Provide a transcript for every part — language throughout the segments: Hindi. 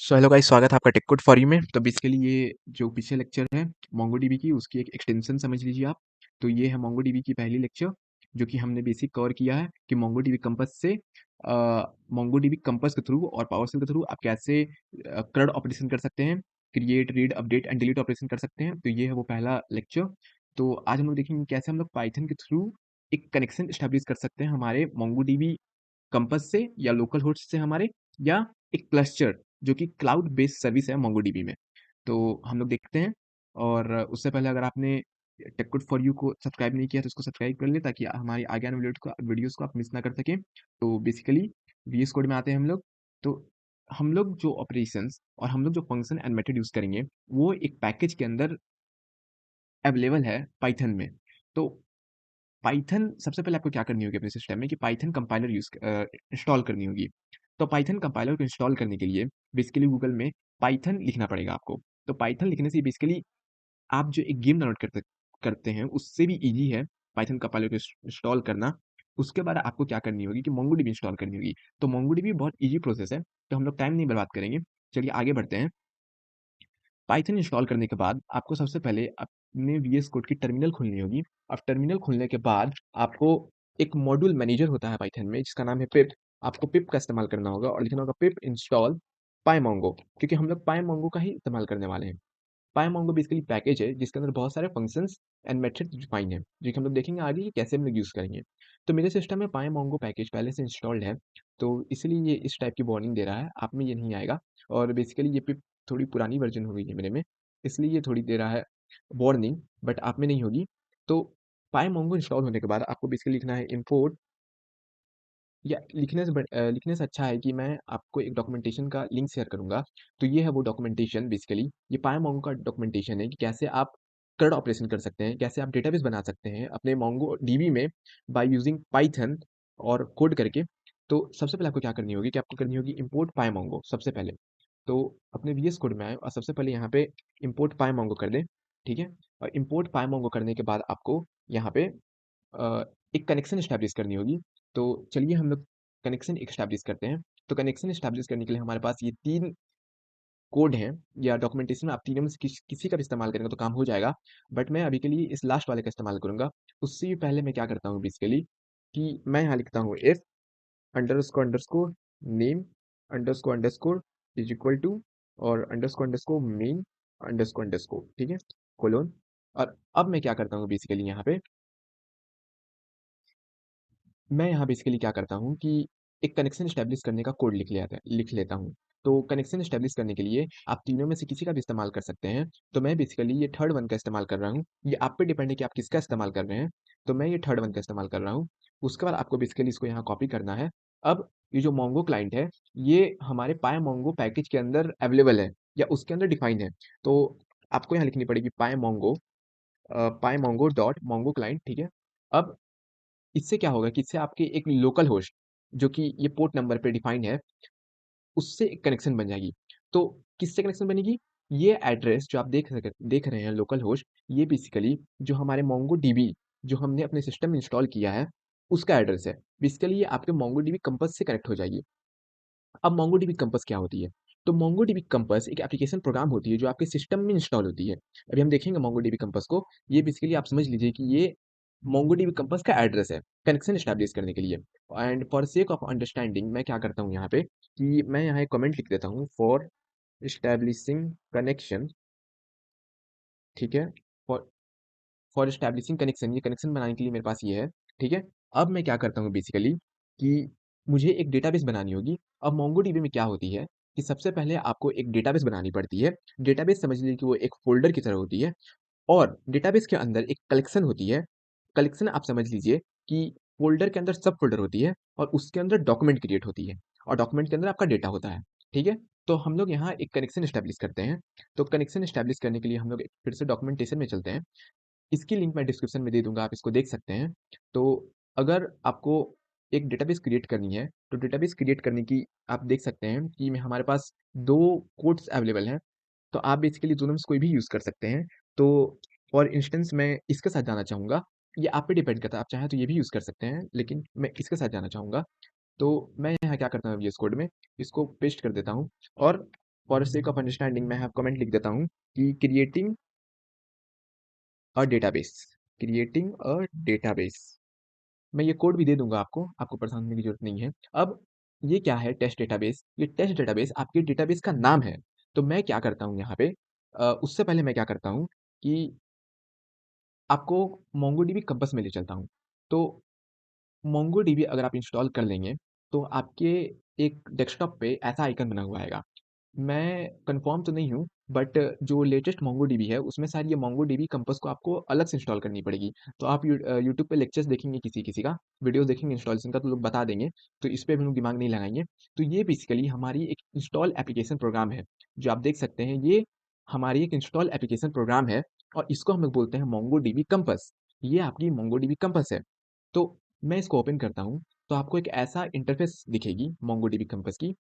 सो हेलो गाइस, स्वागत है आपका टेक फॉर यू में। तो बेसिकली ये जो पीछे लेक्चर है मोंगोडीबी की, उसकी एक एक्सटेंशन समझ लीजिए आप। तो ये है मोंगोडीबी की पहली लेक्चर, जो कि हमने बेसिक कवर किया है कि मोंगोडीबी कंपास से मोंगोडीबी कंपास के थ्रू और पावरशेल के थ्रू आप कैसे CRUD ऑपरेशन कर सकते हैं, create, read, update and delete operation कर सकते हैं। तो ये है वो पहला लेक्चर। तो आज हम लोग देखेंगे कैसे हम लोग पाइथन के थ्रू एक कनेक्शन स्टैब्लिश कर सकते हैं हमारे मोंगोडीबी कंपास से या लोकल होस्ट से हमारे, या एक क्लस्टर जो कि क्लाउड बेस्ड सर्विस है मोंगोडीबी में। तो हम लोग देखते हैं। और उससे पहले अगर आपने टेक फॉर यू को सब्सक्राइब नहीं किया तो उसको सब्सक्राइब कर ले, ताकि हमारी आगे आने वाली वीडियोस को आप मिस ना कर सकें। तो बेसिकली वीएस कोड में आते हैं हम लोग। तो हम लोग जो ऑपरेशंस और हम लोग जो फंक्शन एंड मेथड यूज करेंगे, वो एक पैकेज के अंदर अवेलेबल है पाइथन में। तो पाइथन सबसे पहले आपको क्या करनी होगी अपने सिस्टम में कि पाइथन कंपाइलर इंस्टॉल करनी होगी। तो पाइथन कंपाइलर को इंस्टॉल करने के लिए बेसिकली गूगल में पाइथन लिखना पड़ेगा आपको। तो पाइथन लिखने से बेसिकली आप जो एक गेम डाउनलोड करते करते हैं उससे भी इजी है पाइथन कंपाइलर को इंस्टॉल करना। उसके बाद आपको क्या करनी होगी कि मोंगोडीबी इंस्टॉल करनी होगी। तो मोंगोडीबी बहुत इजी प्रोसेस है, तो हम लोग टाइम नहीं बर्बाद करेंगे। चलिए आगे बढ़ते हैं। पाइथन इंस्टॉल करने के बाद आपको सबसे पहले अपने वीएस कोड की टर्मिनल खोलनी होगी। अब टर्मिनल खोलने के बाद आपको एक मॉड्यूल मैनेजर होता है पाइथन में जिसका नाम है पिप। आपको पिप का इस्तेमाल करना होगा और लिखना होगा पिप इंस्टॉल पाइमोंगो, क्योंकि हम लोग पाइमोंगो का ही इस्तेमाल करने वाले हैं। पाइमोंगो बेसिकली पैकेज है जिसके अंदर बहुत सारे फंक्शंस एंड मेथड डिफाइन है, जो कि हम लोग देखेंगे आगे कि कैसे हम लोग यूज़ करेंगे। तो मेरे सिस्टम में पाइमोंगो पैकेज पहले से इंस्टॉल्ड है, तो इसलिए ये इस टाइप की वार्निंग दे रहा है। आप में ये नहीं आएगा। और बेसिकली ये पिप थोड़ी पुरानी वर्जन हो गई है मेरे में, इसलिए ये थोड़ी दे रहा है वार्निंग, बट आप में नहीं होगी। तो पाइमोंगो इंस्टॉल होने के बाद आपको बेसिकली लिखना है इंपोर्ट, या लिखने से अच्छा है कि मैं आपको एक डॉक्यूमेंटेशन का लिंक शेयर करूँगा। तो ये है वो डॉक्यूमेंटेशन, बेसिकली ये पाइमोंगो का डॉक्यूमेंटेशन है कि कैसे आप CRUD ऑपरेशन कर सकते हैं, कैसे आप डेटाबेस बना सकते हैं अपने मोंगोडीबी में बाय यूजिंग पाइथन और कोड करके। तो सबसे पहले आपको क्या करनी होगी कि आपको करनी होगी इंपोर्ट पाइमोंगो सबसे पहले। तो अपने वीएस कोड में आए और सबसे पहले यहाँ पे इंपोर्ट पाइमोंगो कर दें, ठीक है। और इंपोर्ट पाइमोंगो करने के बाद आपको यहाँ पे एक कनेक्शन एस्टैब्लिश करनी होगी। तो चलिए हम लोग कनेक्शन एस्टैब्लिश करते हैं। तो कनेक्शन एस्टैब्लिश करने के लिए हमारे पास ये 3 कोड हैं, या डॉक्यूमेंटेशन में आप तीनों में से किसी का भी इस्तेमाल करेंगे तो काम हो जाएगा। बट मैं अभी के लिए इस लास्ट वाले का इस्तेमाल करूँगा। उससे भी पहले मैं क्या करता हूँ बेसिकली कि मैं यहाँ लिखता हूँ if underscore name underscore is equal to, और अंडरस्कोर मेन अंडरस्कोर, ठीक है, कोलोन। और अब मैं क्या करता हूँ बेसिकली यहाँ पे, मैं यहाँ बेसिकली क्या करता हूँ कि एक कनेक्शन एस्टैब्लिश करने का कोड लिख लेता हूँ। तो कनेक्शन एस्टैब्लिश करने के लिए आप तीनों में से किसी का भी इस्तेमाल कर सकते हैं। तो मैं बेसिकली ये थर्ड वन का इस्तेमाल कर रहा हूँ। ये आप पे डिपेंड है कि आप किसका इस्तेमाल कर रहे हैं। तो मैं ये थर्ड वन का इस्तेमाल कर रहा हूँ। उसके बाद आपको बेसिकली इसको यहाँ कॉपी करना है। अब ये जो मोंगो क्लाइंट है, ये हमारे पाए मोंगो पैकेज के अंदर अवेलेबल है या उसके अंदर डिफाइन है। तो आपको यहाँ लिखनी पड़ेगी पाए मोंगो डॉट मोंगो क्लाइंट, ठीक है। अब इससे क्या होगा कि इससे आपके एक लोकल होस्ट, जो कि ये पोर्ट नंबर पे डिफाइंड है, उससे एक कनेक्शन बन जाएगी। तो किससे कनेक्शन बनेगी? ये एड्रेस जो आप देख रहे हैं लोकल होस्ट, ये बेसिकली जो हमारे मोंगोडीबी जो हमने अपने सिस्टम में इंस्टॉल किया है, उसका एड्रेस है। बेसिकली ये आपके मोंगोडीबी कंपास से कनेक्ट हो जाएगी। अब मोंगोडीबी कंपास क्या होती है? तो मोंगोडीबी कंपास एक एप्लीकेशन प्रोग्राम होती है जो आपके सिस्टम में इंस्टॉल होती है। अभी हम देखेंगे मोंगोडीबी कंपास को। ये बेसिकली आप समझ लीजिए कि ये मोंगोडीबी कंपास का एड्रेस है कनेक्शन एस्टैब्लिश करने के लिए। And for sake of understanding मैं क्या करता हूँ यहाँ पे कि मैं यहाँ एक कमेंट लिख देता हूँ फॉर एस्टैब्लिशिंग कनेक्शन, ठीक है। फॉर फॉर एस्टैब्लिशिंग कनेक्शन, ये कनेक्शन बनाने के लिए मेरे पास ये है, ठीक है। अब मैं क्या करता हूँ बेसिकली कि मुझे एक डेटाबेस बनानी होगी। अब मोंगोडीबी में क्या होती है कि सबसे पहले आपको एक डेटाबेस बनानी पड़ती है। डेटाबेस समझ लीजिए कि वो एक फोल्डर की तरह होती है, और डेटाबेस के अंदर एक कलेक्शन होती है। कलेक्शन आप समझ लीजिए कि फ़ोल्डर के अंदर सब फ़ोल्डर होती है, और उसके अंदर डॉक्यूमेंट क्रिएट होती है, और डॉक्यूमेंट के अंदर आपका डेटा होता है, ठीक है? तो हम लोग यहाँ एक कनेक्शन एस्टैब्लिश करते हैं। तो कनेक्शन एस्टैब्लिश करने के लिए हम लोग एक फिर से डॉक्यूमेंटेशन में चलते हैं। इसकी लिंक मैं डिस्क्रिप्शन में दे दूँगा, आप इसको देख सकते हैं। तो अगर आपको एक डेटाबेस क्रिएट करनी है, तो डेटाबेस क्रिएट करने की आप देख सकते हैं कि मैं हमारे पास 2 कोड्स अवेलेबल हैं। तो आप बेसिकली दोनों में से कोई भी यूज़ कर सकते हैं। तो फॉर इंस्टेंस मैं इसके साथ जाना चाहूँगा। ये आप पे डिपेंड करता है, आप चाहें तो ये भी यूज़ कर सकते हैं, लेकिन मैं इसके साथ जाना चाहूँगा। तो मैं यहाँ क्या करता हूँ वीएस कोड में, इसको पेस्ट कर देता हूँ। और फॉर सेक ऑफ अंडरस्टैंडिंग मैं यहाँ कमेंट लिख देता हूँ कि डेटाबेस क्रिएटिंग अ डेटाबेस मैं ये कोड भी दे दूंगा आपको, आपको परेशान होने की जरूरत नहीं है। अब ये क्या है टेस्ट डेटाबेस? ये टेस्ट डेटाबेस आपके डेटाबेस का नाम है। तो मैं क्या करता हूँ यहाँ पे, उससे पहले मैं क्या करता हूँ कि आपको मोंगोडीबी कंपास में ले चलता हूँ। तो मोंगोडीबी अगर आप इंस्टॉल कर लेंगे तो आपके एक डेस्कटॉप पे ऐसा आइकन बना हुआ आएगा। मैं कंफर्म तो नहीं हूँ, बट जो लेटेस्ट मोंगोडीबी है उसमें शायद ये मोंगोडीबी कंपास को आपको अलग से इंस्टॉल करनी पड़ेगी। तो आप यूट्यूब पे लेक्चर्स देखेंगे किसी किसी का, वीडियोस देखेंगे इंस्टॉलेशन का, तो लोग बता देंगे। तो इस पे भी लोग दिमाग नहीं लगाएंगे। तो ये बेसिकली हमारी एक इंस्टॉल एप्लीकेशन प्रोग्राम है, जो आप देख सकते हैं। ये हमारी एक इंस्टॉल एप्लीकेशन प्रोग्राम है और इसको हम लोग बोलते हैं मोंगोडीबी कंपास। ये आपकी मोंगोडीबी कंपास है। तो मैं इसको ओपन करता हूँ तो आपको एक ऐसा इंटरफेस दिखेगी मोंगोडीबी कंपास की।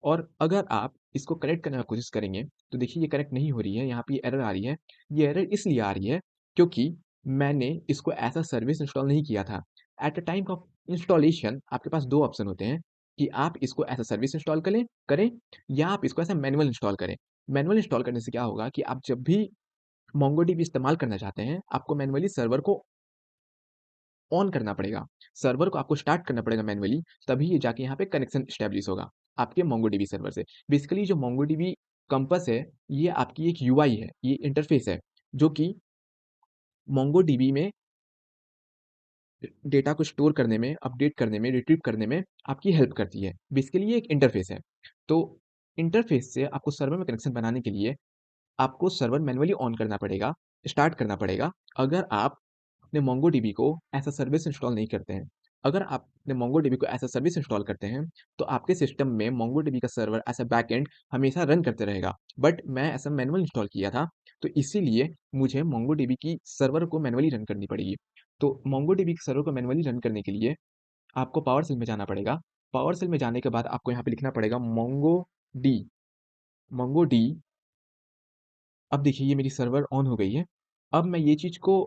और अगर आप इसको कनेक्ट करने की कोशिश करेंगे तो देखिए ये कनेक्ट नहीं हो रही है, यहाँ पे एरर आ रही है। ये एरर इसलिए आ रही है क्योंकि मैंने इसको एज अ सर्विस इंस्टॉल नहीं किया था। At the time of installation आपके पास दो ऑप्शन होते हैं कि आप इसको एज अ सर्विस इंस्टॉल करें या आप इसको एज अ मैनुअल इंस्टॉल करें। मैनुअल इंस्टॉल करने से क्या होगा कि आप जब भी मोंगोडीबी इस्तेमाल करना चाहते हैं, आपको मैनुअली सर्वर को ऑन करना पड़ेगा। सर्वर को आपको स्टार्ट करना पड़ेगा मैन्युअली, तभी ये जाके यहाँ पे कनेक्शन एस्टेब्लिश होगा आपके मोंगोडीबी सर्वर से। बेसिकली जो मोंगोडीबी कंपास है, ये आपकी एक यूआई है, ये इंटरफेस है, जो कि मोंगोडीबी में डेटा को स्टोर करने में, अपडेट करने में, रिट्रीव करने में आपकी हेल्प करती है। बेसिकली ये एक इंटरफेस है। तो इंटरफेस से आपको सर्वर में कनेक्शन बनाने के लिए आपको सर्वर मैन्युअली ऑन करना पड़ेगा, स्टार्ट करना पड़ेगा, अगर आप अपने मोंगोडीबी को एज अ सर्विस इंस्टॉल नहीं करते हैं। अगर आप अपने मोंगोडीबी को एज अ सर्विस इंस्टॉल करते हैं, तो आपके सिस्टम में मोंगोडीबी का सर्वर एज अ बैकएंड हमेशा रन करते रहेगा। बट मैं ऐसा मैनुअल इंस्टॉल किया था, तो इसीलिए मुझे मोंगोडीबी की सर्वर को मैनुअली रन करनी पड़ेगी। तो मोंगोडीबी के सर्वर को मैनुअली रन करने के लिए आपको पावर सेल में जाना पड़ेगा। पावर सेल में जाने के बाद आपको यहाँ पे लिखना पड़ेगा डी मोंगो डी। अब देखिए ये मेरी सर्वर ऑन हो गई है। अब मैं ये चीज़ को,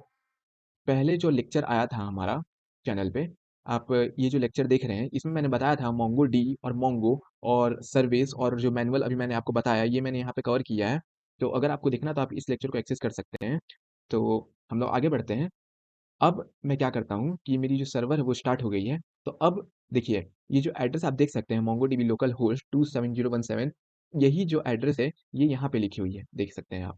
पहले जो लेक्चर आया था हमारा चैनल पे, आप ये जो लेक्चर देख रहे हैं इसमें मैंने बताया था मोंगो डी और मोंगो और सर्विस और जो मैनुअल अभी मैंने आपको बताया, ये मैंने यहाँ पे कवर किया है। तो अगर आपको देखना तो आप इस लेक्चर को एक्सेस कर सकते हैं। तो हम लोग आगे बढ़ते हैं। अब मैं क्या करता हूँ कि मेरी जो सर्वर है वो स्टार्ट हो गई है। तो अब देखिए ये जो एड्रेस आप देख सकते हैं मोंगो डीबी लोकल होस्ट 27017, यही जो एड्रेस है ये यहाँ पे लिखी हुई है, देख सकते हैं आप।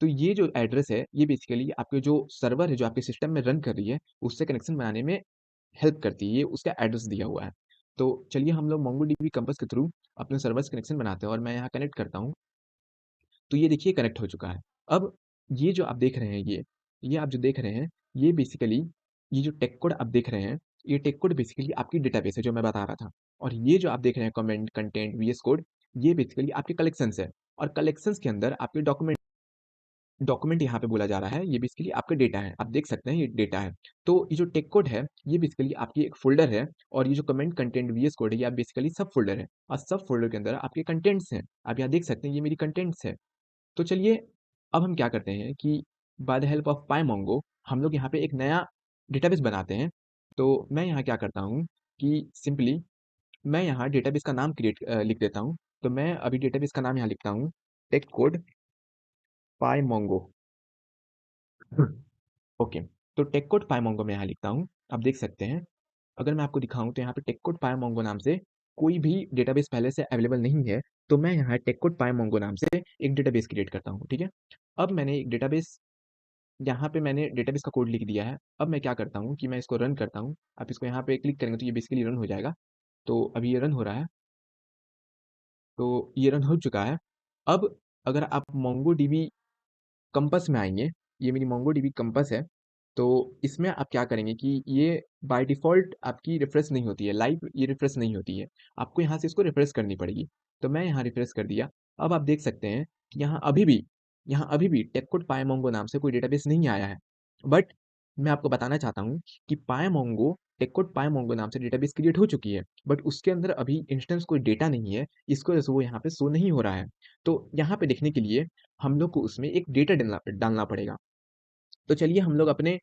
तो ये जो एड्रेस है ये बेसिकली आपके जो सर्वर है जो आपके सिस्टम में रन कर रही है उससे कनेक्शन बनाने में हेल्प करती है। ये उसका एड्रेस दिया हुआ है। तो चलिए हम लोग मोंगोडीबी कंपास के थ्रू अपने सर्वर से कनेक्शन बनाते हैं और मैं यहाँ कनेक्ट करता हूँ। तो ये देखिए कनेक्ट हो चुका है। अब ये जो आप देख रहे हैं, ये आप जो देख रहे हैं, ये बेसिकली ये जो टेक कोड आप देख रहे हैं, ये टेक कोड बेसिकली आपकी डेटाबेस है जो मैं बता रहा था। और ये जो आप देख रहे हैं कमेंट कंटेंट वीएस कोड, ये बेसिकली आपके कलेक्शंस है। और कलेक्शंस के अंदर आपके डॉक्यूमेंट डॉक्यूमेंट यहाँ पे बोला जा रहा है, ये बेसिकली आपका डेटा है। आप देख सकते हैं ये डेटा है। तो ये जो टेक कोड है, ये बेसिकली आपकी एक फ़ोल्डर है और ये जो कमेंट कंटेंट वीएस कोड है, ये आप बेसिकली सब फ़ोल्डर है और सब फ़ोल्डर के अंदर आपके कंटेंट्स हैं। आप यहाँ देख सकते हैं ये मेरी कंटेंट्स है। तो चलिए अब हम क्या करते हैं कि बाय द हेल्प ऑफ पाइमोंगो हम लोग यहाँ पे एक नया डेटाबेस बनाते हैं। तो मैं यहाँ क्या करता हूँ कि सिंपली मैं यहाँ डेटाबेस का नाम लिख देता हूँ। तो मैं अभी डेटाबेस का नाम यहाँ लिखता हूँ, टेक कोड पाइमोंगो। ओके। तो टेक्कोड पाइमोंगो मैं यहाँ लिखता हूँ। आप देख सकते हैं, अगर मैं आपको दिखाऊँ तो यहाँ पे टेक्कोड पाइमोंगो नाम से कोई भी डेटाबेस पहले से अवेलेबल नहीं है। तो मैं यहाँ टेक्कोड पाइमोंगो नाम से एक डेटाबेस क्रिएट करता हूँ, ठीक है? अब मैंने एक डेटाबेस, यहाँ पे मैंने डेटाबेस का कोड लिख दिया है। अब मैं क्या करता हूँ कि मैं इसको रन करता हूँ। आप इसको यहाँ पे क्लिक करेंगे तो ये बेसिकली रन हो जाएगा। तो अभी ये रन हो रहा है। तो ये रन हो चुका है। अब अगर आप मोंगोडीबी कंपास में आएँगे, ये मेरी मोंगोडीबी कंपास है। तो इसमें आप क्या करेंगे कि ये बाय डिफ़ॉल्ट आपकी रिफ्रेश नहीं होती है, लाइव ये रिफ्रेश नहीं होती है। आपको यहाँ से इसको रिफ्रेश करनी पड़ेगी। तो मैं यहाँ रिफ्रेश कर दिया। अब आप देख सकते हैं कि यहाँ अभी भी टेक्कोड पायामोंगो नाम से कोई डेटाबेस नहीं आया है। बट मैं आपको बताना चाहता हूँ कि पायामोंगो टेक्कोड पायामोंगो नाम से डेटाबेस क्रिएट हो चुकी है। बट उसके अंदर अभी इंस्टेंस कोई डेटा नहीं है, इसकी वजह से वो यहाँ पे शो नहीं हो रहा है। तो यहाँ पे देखने के लिए हम लोग को उसमें एक डेटा डालना डालना पड़ेगा। तो चलिए हम लोग अपने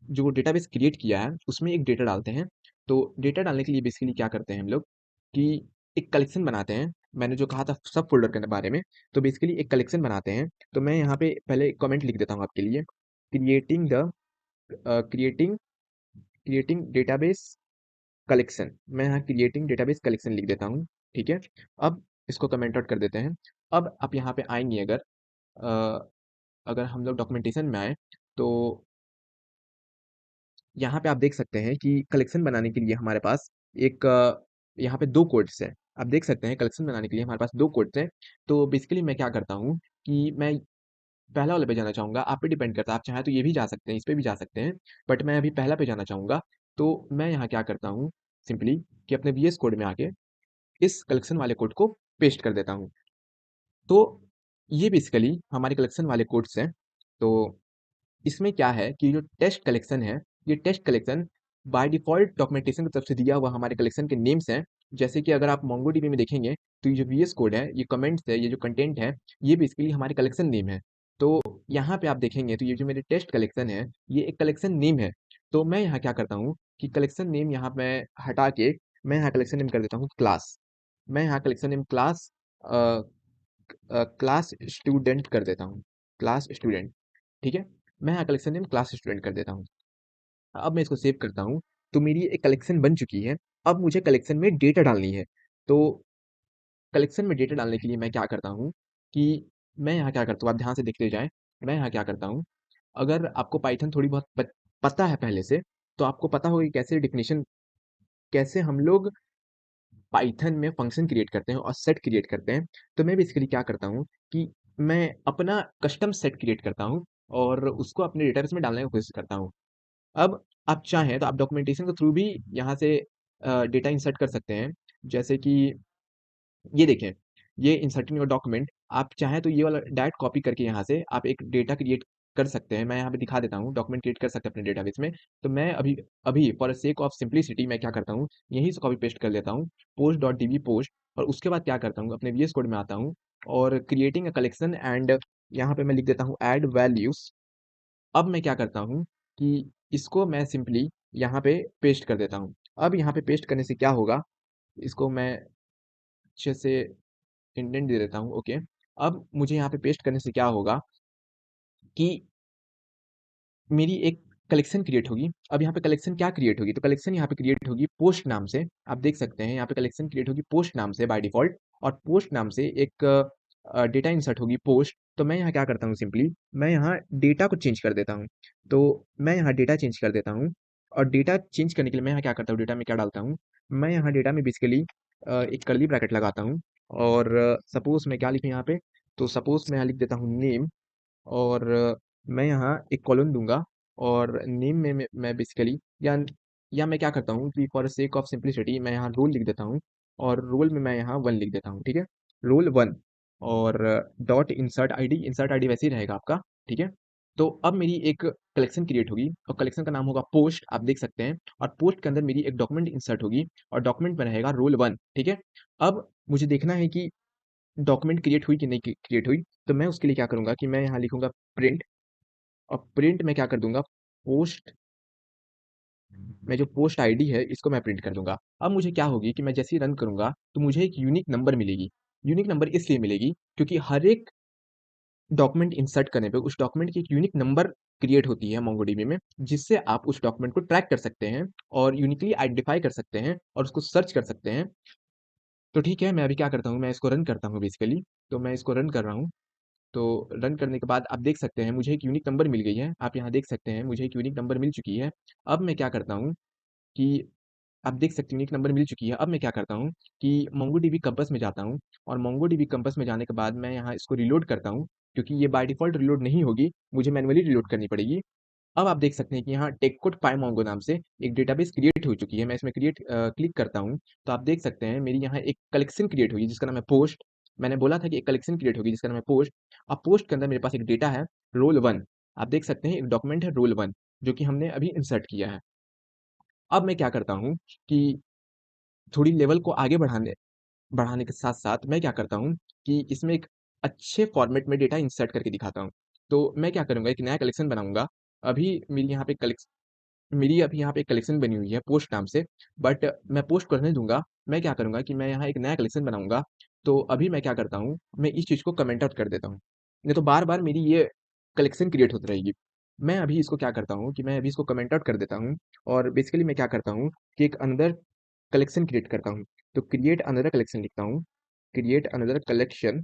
जो डेटाबेस क्रिएट किया है उसमें एक डेटा डालते हैं। तो डेटा डालने के लिए बेसिकली क्या करते हैं हम लोग कि एक कलेक्शन बनाते हैं। मैंने जो कहा था सब फ़ोल्डर के बारे में, तो बेसिकली एक कलेक्शन बनाते हैं। तो मैं यहाँ पे पहले कमेंट लिख देता हूँ आपके लिए, creating the creating creating database collection. मैं यहाँ क्रिएटिंग डेटाबेस कलेक्शन लिख देता हूँ, ठीक है? अब इसको कमेंट आउट कर देते हैं। अब आप यहाँ पे आएँगे अगर अ, अगर हम लोग डॉक्यूमेंटेशन में आएँ, तो यहाँ पे आप देख सकते हैं कि कलेक्शन बनाने के लिए हमारे पास एक यहाँ पे 2 कोड्स हैं। आप देख सकते हैं कलेक्शन बनाने के लिए हमारे पास 2 कोड्स हैं। तो बेसिकली मैं क्या करता हूँ कि मैं पहला वाले पे जाना चाहूँगा, आप पे डिपेंड करता है, आप चाहें तो ये भी जा सकते हैं, इस पे भी जा सकते हैं, बट मैं अभी पहला पे जाना चाहूँगा। तो मैं यहाँ क्या करता हूँ सिंपली कि अपने वीएस कोड में आके इस कलेक्शन वाले कोड को पेस्ट कर देता हूँ। तो ये बेसिकली हमारे कलेक्शन वाले कोड्स हैं। तो इसमें क्या है कि जो टेस्ट कलेक्शन है, ये test collection by default documentation की तरफ से दिया हुआ हमारे कलेक्शन के नेम्स हैं। जैसे कि अगर आप मोंगोडीबी में देखेंगे, तो ये जो वीएस कोड है, ये कमेंट्स है, ये जो कंटेंट है, ये बेसिकली हमारे कलेक्शन नेम है। तो यहाँ पे आप देखेंगे तो ये जो मेरे टेस्ट कलेक्शन है, ये एक कलेक्शन नेम है। तो मैं यहाँ क्या करता हूँ कि कलेक्शन नेम यहाँ मैं हटा के, मैं यहाँ कलेक्शन नेम कर देता हूँ क्लास। मैं यहाँ कलेक्शन नेम अ क्लास स्टूडेंट कर देता हूँ, क्लास स्टूडेंट, ठीक है? मैं यहाँ कलेक्शन नेम क्लास स्टूडेंट कर देता हूँ। अब मैं इसको सेव करता हूँ, तो मेरी एक कलेक्शन बन चुकी है। अब मुझे कलेक्शन में डेटा डालनी है। तो कलेक्शन में डेटा डालने के लिए मैं क्या करता हूँ कि मैं यहाँ क्या करता हूँ, आप ध्यान से देखते जाएँ। मैं यहाँ क्या करता हूँ, अगर आपको पाइथन थोड़ी बहुत पता है पहले से, तो आपको पता होगा कि कैसे हम लोग पाइथन में फंक्शन क्रिएट करते हैं और सेट क्रिएट करते हैं। तो मैं बेसिकली क्या करता हूँ कि मैं अपना कस्टम सेट क्रिएट करता हूँ और उसको अपने डेटाबेस में डालने की कोशिश करता हूँ। अब आप चाहें तो आप डॉक्यूमेंटेशन के थ्रू भी यहाँ से डेटा इंसर्ट कर सकते हैं। जैसे कि ये देखें, ये इंसर्टिंग योर डॉक्यूमेंट, आप चाहें तो ये वाला डायरेक्ट कॉपी करके यहाँ से आप एक डेटा क्रिएट कर सकते हैं। मैं यहाँ पे दिखा देता हूँ, डॉक्यूमेंट क्रिएट कर सकते हैं अपने डेटाबेस में। तो मैं अभी अभी फॉर सेक ऑफ सिंप्लिसिटी मैं क्या करता हूँ, यहीं से कॉपी पेस्ट कर लेता हूँ, पोस्ट डॉट डीबी पोस्ट, और उसके बाद क्या करता हूँ, अपने वीएस कोड में आता हूँ और क्रिएटिंग अ कलेक्शन एंड यहाँ पे मैं लिख देता हूँ ऐड वैल्यूज। अब मैं क्या करता हूँ कि इसको मैं सिंपली यहाँ पे पेस्ट कर देता हूँ। अब यहाँ पे पेस्ट करने से क्या होगा, इसको मैं अच्छे से इंडेंट दे देता हूँ, ओके। अब मुझे यहाँ पे पेस्ट करने से क्या होगा कि मेरी एक कलेक्शन क्रिएट होगी। अब यहाँ पे कलेक्शन क्या क्रिएट होगी, तो कलेक्शन यहाँ पे क्रिएट होगी पोस्ट नाम से। आप देख सकते हैं यहाँ पे कलेक्शन क्रिएट होगी पोस्ट नाम से बाय डिफ़ॉल्ट, और पोस्ट नाम से एक डेटा इंसर्ट होगी पोस्ट। तो मैं यहाँ क्या करता हूँ सिंपली, मैं यहाँ डेटा को चेंज कर देता हूँ। तो मैं यहाँ डेटा चेंज कर देता हूँ, और डेटा चेंज करने के लिए मैं यहाँ क्या करता हूँ, डेटा में क्या डालता हूँ, मैं यहाँ डेटा में बेसिकली एक कर्ली ब्रैकेट लगाता हूँ, और सपोज़ मैं क्या लिखूँ यहाँ पे, तो सपोज़ मैं यहाँ लिख देता हूँ नेम, और मैं यहाँ एक कॉलम दूंगा, और नेम में मैं बेसिकली या मैं क्या करता हूँ कि फॉर सेक ऑफ सिंप्लिसिटी मैं यहाँ रोल लिख देता हूँ, और रोल में मैं यहाँ वन लिख देता हूँ, ठीक है? रोल वन, और डॉट इंसर्ट आईडी वैसे ही रहेगा आपका, ठीक है? तो अब मेरी एक कलेक्शन क्रिएट होगी, और कलेक्शन का नाम होगा पोस्ट, आप देख सकते हैं। और पोस्ट के अंदर मेरी एक डॉक्यूमेंट इंसर्ट होगी, और डॉक्यूमेंट में रहेगा रोल वन, ठीक है? अब मुझे देखना है कि डॉक्यूमेंट क्रिएट हुई कि नहीं क्रिएट हुई। तो मैं उसके लिए क्या करूँगा कि मैं यहाँ लिखूँगा प्रिंट, और प्रिंट में क्या कर दूँगा, पोस्ट में जो पोस्ट आईडी है इसको मैं प्रिंट कर दूँगा। अब मुझे क्या होगी कि मैं जैसे ही रन करूँगा तो मुझे एक यूनिक नंबर मिलेगी। यूनिक नंबर इसलिए मिलेगी क्योंकि हर एक डॉक्यूमेंट इंसर्ट करने पे उस डॉक्यूमेंट की एक यूनिक नंबर क्रिएट होती है मोंगोडीबी में, जिससे आप उस डॉक्यूमेंट को ट्रैक कर सकते हैं और यूनिकली आइडेंटिफाई कर सकते हैं और उसको सर्च कर सकते हैं। तो ठीक है, मैं अभी क्या करता हूँ, मैं इसको रन करता हूँ बेसिकली। तो मैं इसको रन कर रहा हूँ। तो रन करने के बाद आप देख सकते हैं मुझे एक यूनिक नंबर मिल गई है। आप यहाँ देख सकते हैं मुझे एक यूनिक नंबर मिल चुकी है। अब मैं क्या करता हूँ कि आप देख सकते हैं यूनिक नंबर मिल चुकी है। अब मैं क्या करता हूँ कि मोंगोडीबी कंपास में जाता हूँ, और मोंगोडीबी कंपास में जाने के बाद मैं यहाँ इसको रिलोड करता हूँ, क्योंकि ये बाय डिफ़ॉल्ट रिलोड नहीं होगी, मुझे मैनुअली रिलोड करनी पड़ेगी। अब आप देख सकते हैं कि यहाँ टेककोड पाइमोंगो नाम से एक डेटाबेस क्रिएट हो चुकी है। मैं इसमें क्लिक करता हूँ, तो आप देख सकते हैं मेरी यहाँ एक कलेक्शन क्रिएट हुई जिसका नाम है पोस्ट। मैंने बोला था कि एक कलेक्शन क्रिएट होगी जिसका नाम है पोस्ट। अब पोस्ट के अंदर मेरे पास एक डेटा है रोल वन। आप देख सकते हैं एक डॉक्यूमेंट है रोल वन, जो कि हमने अभी इंसर्ट किया है। अब मैं क्या करता हूँ कि थोड़ी लेवल को आगे बढ़ाने बढ़ाने के साथ साथ मैं क्या करता हूँ कि इसमें एक अच्छे फॉर्मेट में डेटा इंसर्ट करके दिखाता हूँ। तो मैं क्या करूँगा, एक नया कलेक्शन बनाऊंगा। अभी मेरी यहाँ पे मेरी अभी यहाँ पे एक कलेक्शन बनी हुई है पोस्ट नाम से, बट मैं पोस्ट करने दूंगा। मैं क्या करूंगा कि मैं यहाँ एक नया कलेक्शन बनाऊंगा। तो अभी मैं क्या करता हूँ, मैं इस चीज़ को कमेंट आउट कर देता हूँ, नहीं तो बार बार मेरी ये कलेक्शन क्रिएट होती रहेगी। मैं अभी इसको क्या करता हूँ कि मैं अभी इसको कमेंट आउट कर देता हूँ, और बेसिकली मैं क्या करता हूँ कि एक अनदर कलेक्शन क्रिएट करता हूँ। तो क्रिएट अनदर कलेक्शन लिखता हूँ, क्रिएट अनदर कलेक्शन,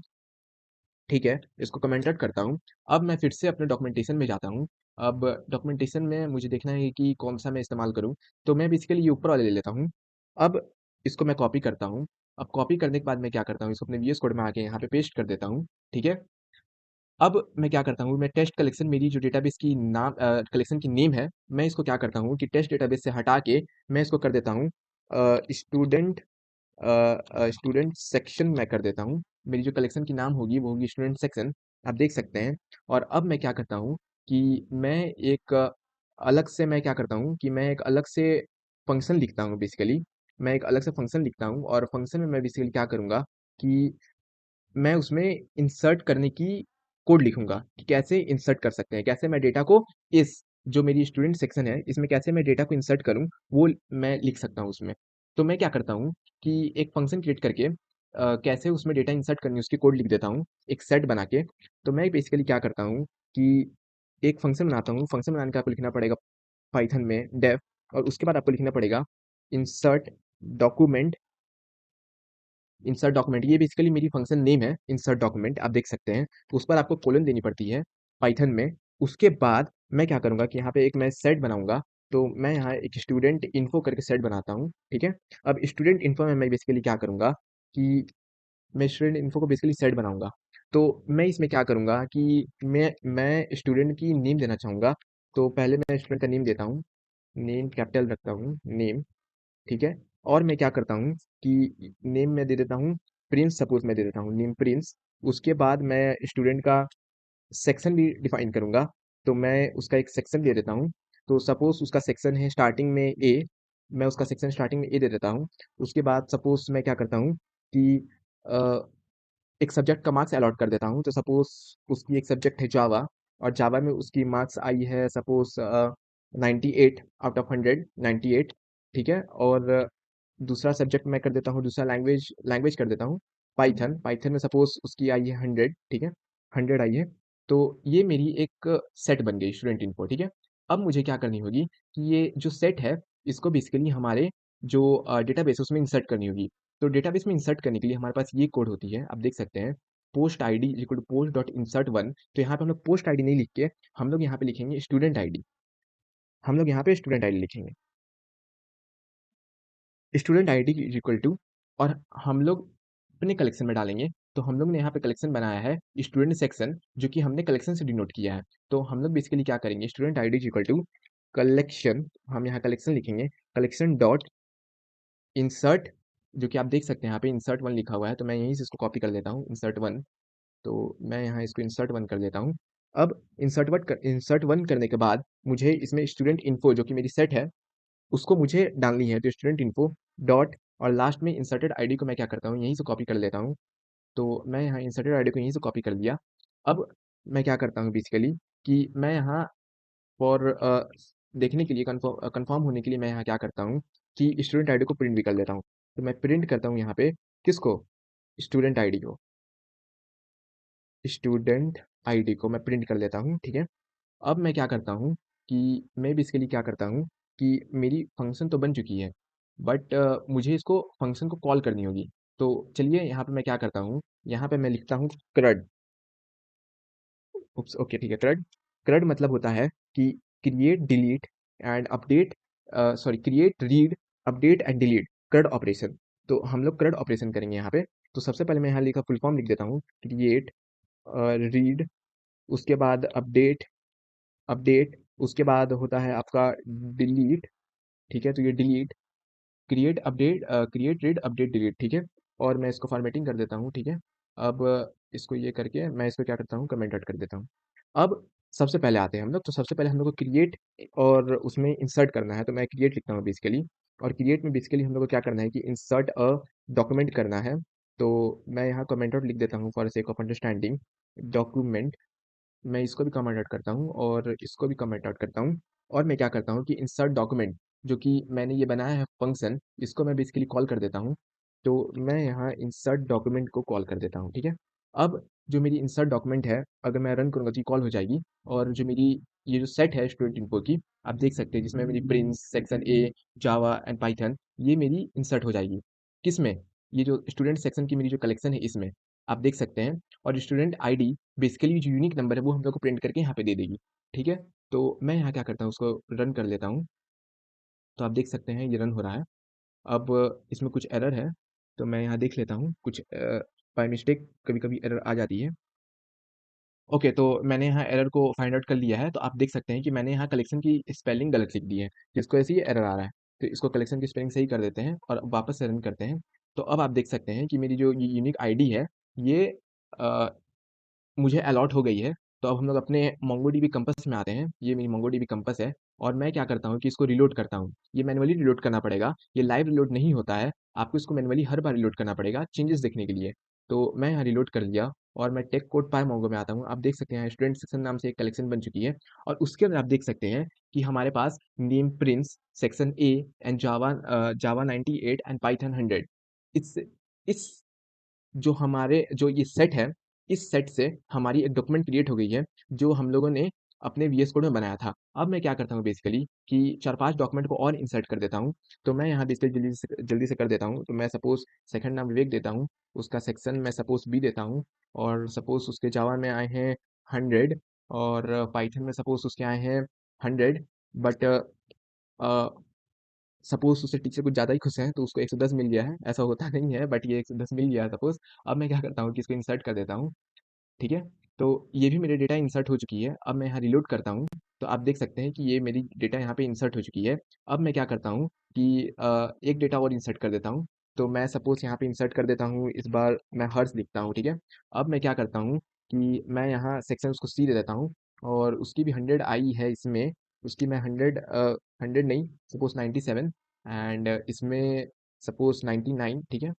ठीक है, इसको कमेंट आउट करता हूँ। अब मैं फिर से अपने डॉक्यूमेंटेशन में जाता हूँ। अब डॉक्यूमेंटेशन में मुझे देखना है कि कौन सा मैं इस्तेमाल करूँ, तो मैं बेसिकली ये ऊपर वाले ले लेता हूँ। अब इसको मैं कॉपी करता हूँ। अब कॉपी करने के बाद मैं क्या करता हूँ, इसको अपने वीएस कोड में आके यहाँ पे पेस्ट कर देता हूँ, ठीक है। अब मैं क्या करता हूँ, मैं टेस्ट कलेक्शन, मेरी जो डेटाबेस की नाम कलेक्शन की नेम है, मैं इसको क्या करता हूँ कि टेस्ट डेटाबेस से हटा के मैं इसको कर देता हूँ स्टूडेंट स्टूडेंट सेक्शन में कर देता हूँ। मेरी जो कलेक्शन की नाम होगी वो होगी स्टूडेंट सेक्शन, आप देख सकते हैं। और अब मैं क्या करता हूँ कि मैं एक अलग से मैं क्या करता हूँ कि मैं एक अलग से फंक्शन लिखता हूँ बेसिकली। मैं एक अलग से फंक्शन लिखता हूँ, और फंक्शन में मैं बेसिकली क्या करूँगा कि मैं उसमें इंसर्ट करने की कोड लिखूंगा कि कैसे इंसर्ट कर सकते हैं, कैसे मैं डेटा को इस जो मेरी स्टूडेंट सेक्शन है इसमें कैसे मैं डेटा को इंसर्ट करूं, वो मैं लिख सकता हूं उसमें। तो मैं क्या करता हूं कि एक फंक्शन क्रिएट करके कैसे उसमें डेटा इंसर्ट करनी है उसकी कोड लिख देता हूं एक सेट बना के। तो मैं बेसिकली क्या करता हूं कि एक फंक्शन बनाता हूं। फंक्शन बनाने का आपको लिखना पड़ेगा पाइथन में डेफ, और उसके बाद आपको लिखना पड़ेगा इंसर्ट डॉक्यूमेंट, इंसर्ट डॉक्यूमेंट, ये बेसिकली मेरी फंक्शन नेम है इंसर्ट डॉक्यूमेंट, आप देख सकते हैं। तो उस पर आपको कोलन देनी पड़ती है पाइथन में। उसके बाद मैं क्या करूंगा कि यहाँ पे एक मैं सेट बनाऊंगा। तो मैं यहाँ एक स्टूडेंट इन्फो करके सेट बनाता हूँ, ठीक है। अब स्टूडेंट इन्फो में मैं बेसिकली क्या करूंगा कि मैं स्टूडेंट इन्फो को बेसिकली सेट बनाऊंगा। तो मैं इसमें क्या करूंगा कि मैं स्टूडेंट की नेम देना चाहूंगा। तो पहले मैं स्टूडेंट का नेम देता हूँ, नेम कैपिटल रखता हूँ, नेम, ठीक है। और मैं क्या करता हूँ कि नेम में दे देता हूँ प्रिंस, सपोज मैं दे देता हूँ नेम प्रिंस। उसके बाद मैं स्टूडेंट का सेक्शन भी डिफाइन करूंगा। तो मैं उसका एक सेक्शन दे देता हूँ। तो सपोज उसका सेक्शन है स्टार्टिंग में ए, मैं उसका सेक्शन स्टार्टिंग में ए दे देता हूँ। उसके बाद सपोज मैं क्या करता हूँ कि एक सब्जेक्ट का मार्क्स अलॉट कर देता हूँ। तो सपोज उसकी एक सब्जेक्ट है जावा, और जावा में उसकी मार्क्स आई है सपोज 98 आउट ऑफ 100, 98, ठीक है। और दूसरा सब्जेक्ट मैं कर देता हूँ, दूसरा लैंग्वेज लैंग्वेज कर देता हूँ पाइथन। पाइथन में सपोज उसकी आई है 100, ठीक है, 100 आई है। तो ये मेरी एक सेट बन गई स्टूडेंट इन्फो, ठीक है। अब मुझे क्या करनी होगी कि ये जो सेट है इसको बेसिकली हमारे जो डेटाबेस है उसमें इंसर्ट करनी होगी। तो डेटाबेस में इंसर्ट करने के लिए हमारे पास ये कोड होती है, आप देख सकते हैं, post I D equal to post dot insert one. तो यहाँ पे हम लोग पोस्ट आईडी नहीं लिख के हम लोग यहाँ पे लिखेंगे स्टूडेंट आईडी, हम लोग यहाँ पे स्टूडेंट आईडी लिखेंगे, स्टूडेंट आईडी इक्वल टू, और हम लोग अपने कलेक्शन में डालेंगे। तो हम लोग ने यहाँ पे कलेक्शन बनाया है स्टूडेंट सेक्शन, जो कि हमने कलेक्शन से डिनोट किया है। तो हम लोग बेसिकली क्या करेंगे, student ID equal to collection, हम यहाँ कलेक्शन लिखेंगे, कलेक्शन डॉट इंसर्ट, जो कि आप देख सकते हैं यहाँ पे इंसर्ट वन लिखा हुआ है। तो मैं यहीं से इसको कॉपी कर लेता हूँ इंसर्ट वन। तो मैं यहाँ इसको इंसर्ट वन कर देता हूँ। अब इंसर्ट वन करने के बाद मुझे इसमें स्टूडेंट इन्फो जो कि मेरी सेट है उसको मुझे डालनी है। तो स्टूडेंट इन्फो डॉट, और लास्ट में इंसर्टेड आईडी को मैं क्या करता हूँ यहीं से कॉपी कर लेता हूँ। तो मैं यहाँ इंसर्टेड आईडी को यहीं से कॉपी कर लिया। अब मैं क्या करता हूँ बेसिकली कि मैं यहाँ फॉर देखने के लिए कंफर्म होने के लिए मैं यहाँ क्या करता हूँ कि स्टूडेंट आईडी को प्रिंट भी कर लेता हूँ। तो मैं प्रिंट करता हूँ यहाँ पे किसको, स्टूडेंट आईडी को, स्टूडेंट आईडी को मैं प्रिंट कर लेता हूँ, ठीक है। अब मैं क्या करता हूँ कि मैं बेसिकली क्या करता हूँ कि मेरी फंक्शन तो बन चुकी है, बट मुझे इसको फंक्शन को कॉल करनी होगी। तो चलिए यहाँ पे मैं क्या करता हूँ, यहाँ पे मैं लिखता हूँ क्रड, उप्स, ओके ठीक है, क्रड। क्रड मतलब होता है कि create delete and update, sorry create read update and delete, क्रड operation. तो हम लोग क्रड ऑपरेशन करेंगे यहाँ पे। तो सबसे पहले मैं यहाँ लिखा फुल फॉर्म लिख देता हूँ, क्रिएट रीड, उसके बाद अपडेट, अपडेट, उसके बाद होता है आपका डिलीट, ठीक है। तो ये delete, create update, create read update delete, ठीक है। और मैं इसको फॉर्मेटिंग कर देता हूँ, ठीक है। अब इसको ये करके मैं इसको क्या करता हूँ, कमेंट आउट कर देता हूँ। अब सबसे पहले आते हैं हम लोग। तो सबसे पहले हम लोग को क्रिएट और उसमें इंसर्ट करना है। तो मैं क्रिएट लिखता हूँ बेसिकली, और क्रिएट में बेसिकली हम लोग को क्या करना है कि इंसर्ट अ डॉक्यूमेंट करना है। तो मैं यहाँ कमेंट आउट लिख देता हूँ for sake of understanding document. मैं इसको भी कमेंट आउट करता हूँ और इसको भी कमेंट आउट करता हूँ। और मैं क्या करता हूँ कि इंसर्ट डॉक्यूमेंट, जो कि मैंने ये बनाया है फंक्शन, इसको मैं बेसिकली कॉल कर देता हूँ। तो मैं यहाँ इंसर्ट डॉक्यूमेंट को कॉल कर देता हूँ, ठीक है। अब जो मेरी इंसर्ट डॉक्यूमेंट है, अगर मैं रन करूँगा तो ये कॉल हो जाएगी। और जो मेरी ये जो सेट है स्टूडेंट इन्फो की, आप देख सकते हैं जिसमें मेरी Prince section A, Java and Python, ये मेरी इंसर्ट हो जाएगी। किसमें? ये जो स्टूडेंट सेक्शन की मेरी जो कलेक्शन है इसमें, आप देख सकते हैं। और स्टूडेंट आईडी बेसिकली जो यूनिक नंबर है वो हम लोग को प्रिंट करके यहाँ पे दे देगी, ठीक है। तो मैं यहाँ क्या करता हूँ, उसको रन कर लेता हूँ। तो आप देख सकते हैं ये रन हो रहा है। अब इसमें कुछ एरर है, तो मैं यहाँ देख लेता हूँ। कुछ बाय मिस्टेक कभी-कभी एरर आ जाती है। ओके, तो मैंने यहाँ एरर को फाइंड आउट कर लिया है। तो आप देख सकते हैं कि मैंने यहाँ कलेक्शन की स्पेलिंग गलत लिख दी है, जिसकी वजह से ये एरर आ रहा है। तो इसको कलेक्शन की स्पेलिंग सही कर देते हैं और वापस से रन करते हैं। तो अब आप देख सकते हैं कि मेरी जो ये यूनिक आईडी है, ये अ, मुझे अलॉट हो गई है। तो अब हम लोग अपने मोंगोडीबी कंपास में आते हैं। ये मेरी मोंगोडीबी कंपास है और मैं क्या करता हूँ कि इसको रिलोड करता हूँ। ये मैनुअली रिलोड करना पड़ेगा, ये लाइव रिलोड नहीं होता है। आपको इसको मैनुअली हर बार रिलोड करना पड़ेगा चेंजेस देखने के लिए। तो मैं यहाँ रिलोड कर लिया और मैं टेक कोड पाई मोंगो में आता हूँ। आप देख सकते हैं स्टूडेंट सेक्शन नाम से एक कलेक्शन बन चुकी है और उसके अंदर आप देख सकते हैं कि हमारे पास name Prince section A and Java 98 and Python 100। इस जो हमारे जो ये सेट है, इस सेट से हमारी एक डॉक्यूमेंट क्रिएट हो गई है, जो हम लोगों ने अपने वीएस कोड में बनाया था। अब मैं क्या करता हूँ बेसिकली कि 4-5 डॉक्यूमेंट को और इंसर्ट कर देता हूँ। तो मैं यहाँ बेसिकली जल्दी से कर देता हूँ। तो मैं सपोज़ सेकंड नाम विवेक देता हूँ, उसका सेक्शन मैं सपोज़ बी देता हूँ और सपोज़ उसके जावा में आए हैं 100 और पाइथन में सपोज़ उसके आए हैं 100। बट अ, सपोज़ उससे टीचर कुछ ज़्यादा ही खुश हैं, तो उसको 110 मिल गया है। ऐसा होता नहीं है, बट ये 110 मिल गया है सपोज़। अब मैं क्या करता हूँ कि इसको इंसर्ट कर देता हूँ, ठीक है? तो ये भी मेरे डेटा इंसर्ट हो चुकी है। अब मैं यहाँ रिलोड करता हूँ, तो आप देख सकते हैं कि ये मेरी डेटा यहाँ पे इंसर्ट हो चुकी है। अब मैं क्या करता हूँ कि एक डेटा और इंसर्ट कर देता हूँ। तो मैं सपोज़ यहाँ पे इंसर्ट कर देता हूँ, इस बार मैं हर्ष लिखता हूँ, ठीक है? अब मैं क्या करता हूँ कि मैं यहाँ सेक्शन उसको सी दे देता हूँ और उसकी भी 100 आई है इसमें, उसकी मैं 100 नहीं, सपोज़ 97 एंड इसमें सपोज़ 99, ठीक है?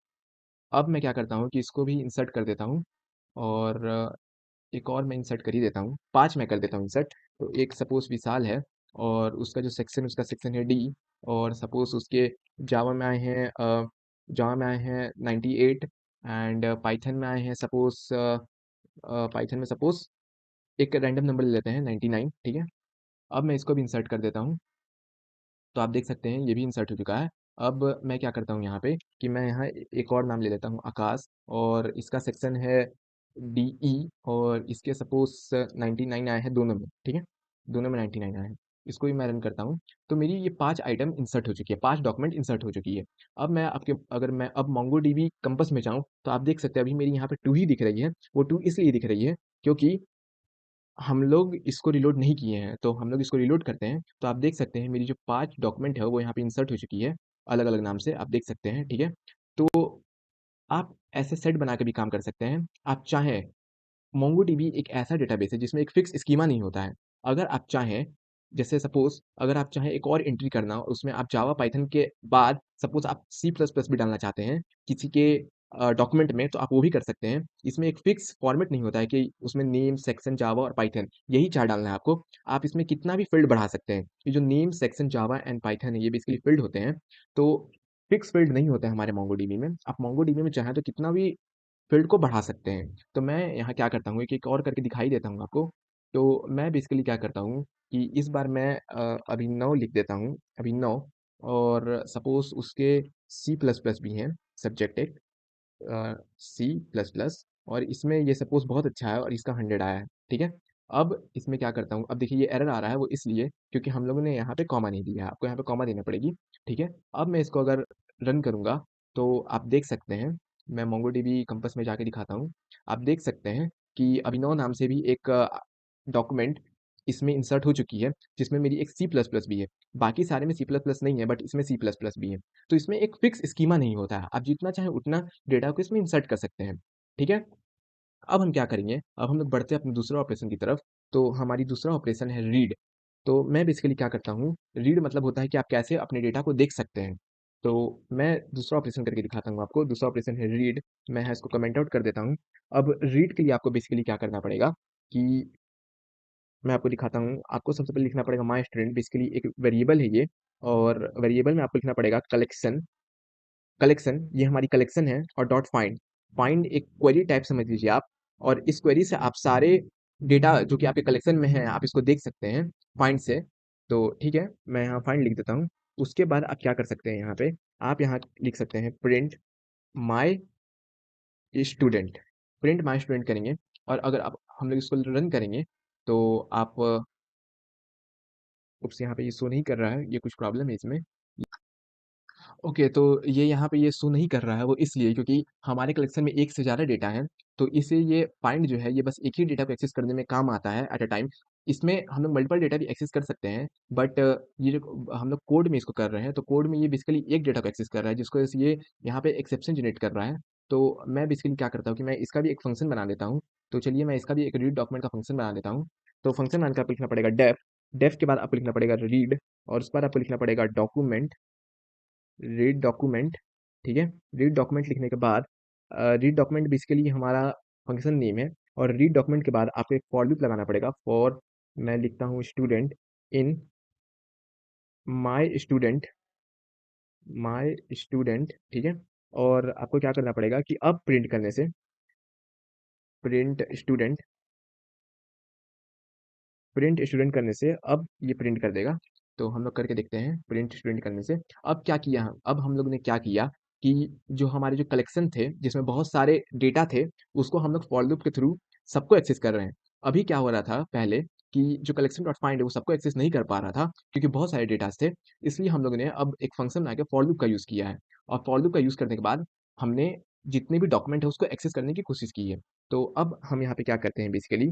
अब मैं क्या करता हूँ कि इसको भी इंसर्ट कर देता हूँ और एक और मैं इंसर्ट कर ही देता हूँ, 5 मैं कर देता हूँ इंसर्ट। तो एक सपोज़ विशाल है और उसका जो सेक्शन, उसका सेक्शन है डी और सपोज़ उसके जावा में आए हैं जावा में आए हैं 98 एंड पाइथन में आए हैं सपोज़ पाइथन में सपोज़ एक रैंडम नंबर ले लेते हैं 99, ठीक है? अब मैं इसको भी इंसर्ट कर देता हूँ। तो आप देख सकते हैं ये भी इंसर्ट हो चुका है। अब मैं क्या करता हूँ यहाँ पे कि मैं यहाँ एक और नाम ले लेता हूँ आकाश और इसका सेक्शन है डीई और इसके सपोज़ 99 आए हैं दोनों में, ठीक है? दोनों में 99 आए हैं। इसको भी मैं रन करता हूँ। तो मेरी ये 5 आइटम इंसर्ट हो चुकी है, 5 डॉक्यूमेंट इंसर्ट हो चुकी है। अब मैं आपके अगर मैं अब मोंगोडीबी कंपास में जाऊँ, तो आप देख सकते हैं अभी मेरी यहाँ पे 2 ही दिख रही है। वो 2 इसलिए दिख रही है क्योंकि हम लोग इसको रिलोड नहीं किए हैं, तो हम लोग इसको रिलोड करते हैं, तो आप देख सकते हैं मेरी जो 5 डॉक्यूमेंट है वो यहाँ पे इंसर्ट हो चुकी है, अलग-अलग नाम से आप देख सकते हैं, ठीक है? तो आप ऐसे सेट बना के भी काम कर सकते हैं। आप चाहें मोंगोडीबी एक ऐसा डेटाबेस है जिसमें एक फिक्स स्कीमा नहीं होता है। अगर आप चाहें, जैसे सपोज़ अगर आप चाहें एक और एंट्री करना और उसमें आप जावा पाइथन के बाद सपोज़ आप सी प्लस प्लस भी डालना चाहते हैं किसी के डॉक्यूमेंट में, तो आप वो भी कर सकते हैं। इसमें एक फिक्स फॉर्मेट नहीं होता है कि उसमें नेम, सेक्शन, जावा और पाइथन यही 4 डालना है आपको। आप इसमें कितना भी फ़ील्ड बढ़ा सकते हैं। ये जो name, section, Java and Python है ये बेसिकली फ़ील्ड होते हैं। तो फिक्स फ़ील्ड नहीं होते हैं हमारे मोंगोडीबी में। आप मोंगोडीबी में चाहें तो कितना भी फ़ील्ड को बढ़ा सकते हैं। तो मैं यहाँ क्या करता हूँ, एक-एक और करके दिखाई देता हूँ आपको। तो मैं बेसिकली क्या करता हूँ कि इस बार मैं अभिनव लिख देता हूँ, अभिनव और सपोज़ उसके सी प्लस प्लस भी हैं, सब्जेक्ट एक सी प्लस प्लस और इसमें ये सपोज़ बहुत अच्छा है और इसका 100 आया है, ठीक है? अब इसमें क्या करता हूँ, अब देखिए ये एरर आ रहा है वो इसलिए क्योंकि हम लोगों ने यहाँ पे कॉमा नहीं दिया है, आपको यहाँ पे कॉमा देना पड़ेगी, ठीक है? अब मैं इसको अगर रन करूँगा, तो आप देख सकते हैं, मैं मोंगोडीबी कंपास में जाके दिखाता हूँ। आप देख सकते हैं कि अभिनव नाम से भी एक डॉक्यूमेंट इसमें इंसर्ट हो चुकी है, जिसमें मेरी एक सी प्लस प्लस भी है। बाकी सारे में सी प्लस प्लस नहीं है, बट इसमें सी प्लस प्लस भी है। तो इसमें एक फिक्स स्कीमा नहीं होता है, आप जितना चाहें उतना डेटा को इसमें इंसर्ट कर सकते हैं, ठीक है? अब हम क्या करेंगे, अब हम लोग बढ़ते हैं अपने दूसरे ऑपरेशन की तरफ। तो हमारी दूसरा ऑपरेशन है रीड। तो मैं बेसिकली क्या करता हूँ, रीड मतलब होता है कि आप कैसे अपने डेटा को देख सकते हैं। तो मैं दूसरा ऑपरेशन करके दिखाता हूँ आपको। दूसरा ऑपरेशन है रीड। मैं यहाँ इसको कमेंट आउट कर देता हूँ। अब रीड के लिए आपको बेसिकली क्या करना पड़ेगा कि मैं आपको दिखाता हूँ। आपको सबसे पहले लिखना पड़ेगा माय स्टूडेंट, बेसिकली एक वेरिएबल है ये, और वेरिएबल में आपको लिखना पड़ेगा कलेक्शन। कलेक्शन ये हमारी कलेक्शन है, और डॉट फाइंड। फाइंड एक क्वेरी टाइप समझ लीजिए आप, और इस क्वेरी से आप सारे डेटा जो कि आपके कलेक्शन में है आप इसको देख सकते हैं फाइंड से। तो ठीक है, मैं यहाँ फाइंड लिख देता हूँ। उसके बाद आप क्या कर सकते हैं यहाँ पे, आप यहाँ लिख सकते हैं print my student. Print my student करेंगे, और अगर आप हम लोग इसको रन करेंगे तो आप उप्स, यहाँ पे ये शो नहीं कर रहा है, ये कुछ प्रॉब्लम है इसमें। ओके, तो ये यहाँ पे ये शो नहीं कर रहा है, वो इसलिए क्योंकि हमारे कलेक्शन में एक से ज़्यादा डेटा है। तो इसे ये फाइंड जो है ये बस एक ही डेटा को एक्सेस करने में काम आता है एट अ टाइम। इसमें हम लोग मल्टीपल डेटा भी एक्सेस कर सकते हैं, बट ये जो हम लोग कोड में इसको कर रहे हैं, तो कोड में ये बेसिकली एक डेटा को एक्सेस कर रहा है, जिसको वजह से ये यहाँ पे एक्सेप्शन जनरेट कर रहा है। तो मैं बेसिकली क्या करता हूँ कि मैं इसका भी एक फंक्शन बना लेता हूँ। तो चलिए मैं इसका भी एक रीड डॉक्यूमेंट का फंक्शन बना लेता हूँ। तो फंक्शन बनाने का आपको लिखना पड़ेगा डेफ। डेफ के बाद आपको लिखना पड़ेगा रीड, और उसके बाद आपको लिखना पड़ेगा डॉक्यूमेंट, रीड डॉक्यूमेंट। ठीक है, रीड डॉक्यूमेंट लिखने के बाद रीड डॉक्यूमेंट बेसिकली हमारा फंक्शन नेम है, और रीड डॉक्यूमेंट के बाद आपको एक फॉर लूप लगाना पड़ेगा। फॉर मैं लिखता हूँ student in my student, my student. ठीक है, और आपको क्या करना पड़ेगा कि अब प्रिंट करने से प्रिंट स्टूडेंट, प्रिंट स्टूडेंट करने से अब ये प्रिंट कर देगा। तो हम लोग करके देखते हैं प्रिंट स्टूडेंट करने से। अब क्या किया अब हम लोग ने क्या किया कि जो हमारे जो कलेक्शन थे जिसमें बहुत सारे डेटा थे, उसको हम लोग फॉर लूप के थ्रू सबको एक्सेस कर रहे हैं। अभी क्या हो रहा था पहले कि जो कलेक्शन डॉट फाइंड है वो सबको एक्सेस नहीं कर पा रहा था क्योंकि बहुत सारे डेटा थे। इसलिए हम लोग ने अब एक फंक्शन बना के फॉर लूप का यूज़ किया है, और फॉर लूप का यूज़ करने के बाद हमने जितने भी डॉक्यूमेंट है उसको एक्सेस करने की कोशिश की है। तो अब हम यहाँ पे क्या करते हैं बेसिकली,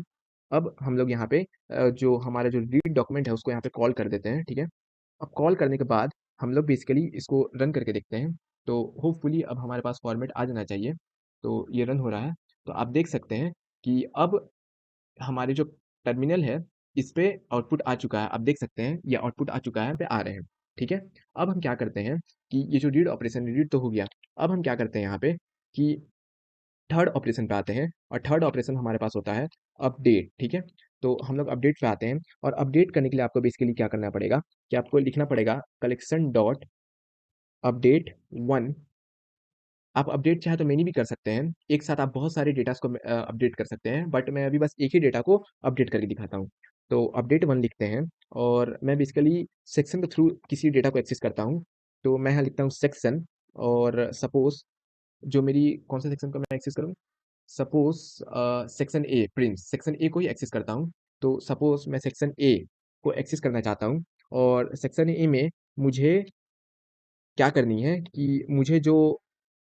अब हम लोग यहाँ पे जो हमारा जो रीड डॉक्यूमेंट है उसको यहाँ पे कॉल कर देते हैं। ठीक है, अब कॉल करने के बाद हम लोग बेसिकली इसको रन करके देखते हैं। तो होपफुली अब हमारे पास फॉर्मेट आ जाना चाहिए। तो ये रन हो रहा है, तो आप देख सकते हैं कि अब हमारे जो टर्मिनल है इस पे आउटपुट आ चुका है। आप देख सकते हैं ये आउटपुट आ चुका है, पे आ रहे हैं। ठीक है, अब हम क्या करते हैं कि ये जो रीड ऑपरेशन, रीड तो हो गया। अब हम क्या करते हैं यहाँ पे कि थर्ड ऑपरेशन पे आते हैं, और थर्ड ऑपरेशन हमारे पास होता है अपडेट। ठीक है, तो हम लोग अपडेट पे आते हैं, और अपडेट करने के लिए आपको बेसिकली क्या करना पड़ेगा कि आपको लिखना पड़ेगा कलेक्शन डॉट अपडेट वन। आप अपडेट चाहे तो मेनी भी कर सकते हैं, एक साथ आप बहुत सारे डेटा को अपडेट कर सकते हैं, बट मैं अभी बस एक ही डेटा को अपडेट करके दिखाता हूँ। तो अपडेट वन लिखते हैं, और मैं बेसिकली सेक्शन के थ्रू किसी डेटा को एक्सेस करता हूँ। तो मैं यहाँ लिखता हूँ सेक्शन, और सपोज जो मेरी कौन सा सेक्शन को मैं एक्सेस करूँ, suppose section A, Prince section ए को ही एक्सेस करता हूँ। तो सपोज मैं सेक्शन ए को एक्सेस करना चाहता हूँ, और सेक्शन ए में मुझे क्या करनी है कि मुझे जो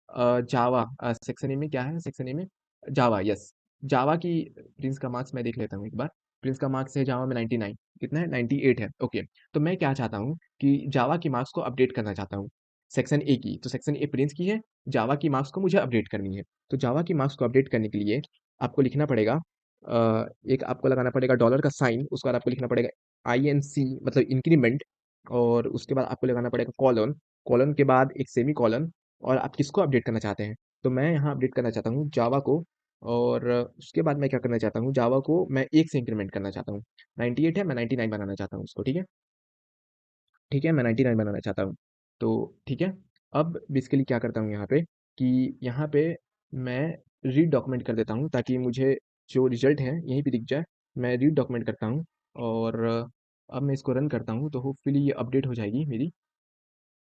जावा सेक्शन ए में क्या है, सेक्शन ए में जावा, यस, जावा की प्रिंस का मार्क्स मैं देख लेता हूँ एक बार। प्रिंस का मार्क्स है जावा में 99, कितना है, 98 है। ओके, तो मैं क्या चाहता हूँ कि जावा की मार्क्स को अपडेट करना चाहता हूँ सेक्शन ए की। तो सेक्शन ए प्रिंस की है, जावा की मार्क्स को मुझे अपडेट करनी है। तो जावा की मार्क्स को अपडेट करने के लिए आपको लिखना पड़ेगा एक आपको लगाना पड़ेगा डॉलर का साइन, उसके बाद आपको लिखना पड़ेगा INC मतलब इंक्रीमेंट, और उसके बाद आपको लगाना पड़ेगा कॉलन, कॉलन के बाद एक सेमी कॉलन, और आप किसको अपडेट करना चाहते हैं। तो मैं यहाँ अपडेट करना चाहता हूँ जावा को, और उसके बाद मैं क्या करना चाहता हूँ, जावा को मैं एक से इंक्रीमेंट करना चाहता हूँ। 98 है, मैं 99 बनाना चाहता हूँ उसको। ठीक है, ठीक है, मैं 99 बनाना चाहता हूँ। तो ठीक है, अब बेसिकली क्या करता हूँ यहाँ पे कि यहाँ पे मैं रीड डॉक्यूमेंट कर देता हूँ ताकि मुझे जो रिजल्ट है यहीं पे दिख जाए। मैं रीड डॉक्यूमेंट करता हूँ, और अब मैं इसको रन करता हूँ, तो होपफुली ये अपडेट हो जाएगी मेरी।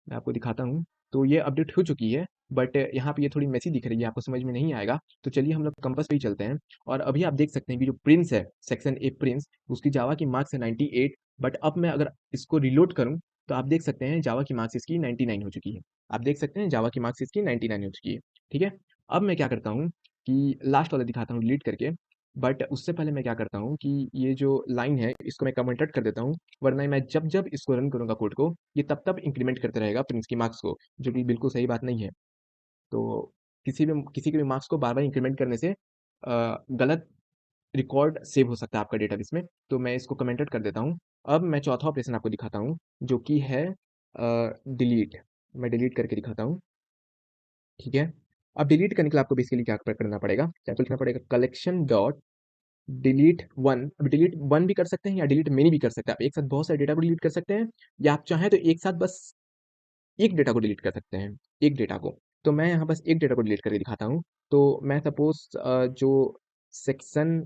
मैं आपको दिखाता हूँ। तो ये अपडेट हो चुकी है, बट यहाँ पे ये थोड़ी मेसी दिख रही है, आपको समझ में नहीं आएगा। तो चलिए हम लोग कंपास पे ही चलते हैं, और अभी आप देख सकते हैं कि जो प्रिंस है सेक्शन ए प्रिंस, उसकी जावा की मार्क्स है 98। बट अब मैं अगर इसको रिलोड करूँ तो आप देख सकते हैं जावा की मार्क्स इसकी 99 हो चुकी है। आप देख सकते हैं जावा की मार्क्स इसकी 99 हो चुकी है। ठीक है, अब मैं क्या करता हूँ कि लास्ट वाला दिखाता हूँ डिलीट करके, बट उससे पहले मैं क्या करता हूँ कि ये जो लाइन है इसको मैं कमेंटेड कर देता हूँ, वरना मैं जब जब इसको रन करूंगा कोड को ये तब तब इंक्रीमेंट करते रहेगा प्रिंस की मार्क्स को, जो कि बिल्कुल सही बात नहीं है। तो किसी के भी मार्क्स को बार बार इंक्रीमेंट करने से गलत रिकॉर्ड सेव हो सकता है आपका डेटाबेस में। तो मैं इसको कमेंटेड कर देता हूँ। अब मैं चौथा ऑपरेशन आपको दिखाता हूँ, जो कि है डिलीट। मैं डिलीट करके दिखाता हूँ। ठीक है, अब डिलीट करने के लिए आपको बेसिकली क्या करना पड़ेगा, क्या लिखना पड़ेगा, कलेक्शन डॉट डिलीट वन, अब डिलीट वन भी कर सकते हैं या डिलीट मेनी भी कर सकते हैं। आप एक साथ बहुत सारे डेटा को डिलीट कर सकते हैं, या आप चाहें तो एक साथ बस एक डेटा को डिलीट कर सकते हैं, एक डेटा को। तो मैं यहाँ बस एक डेटा को डिलीट करके दिखाता हूँ। तो मैं सपोज जो सेक्शन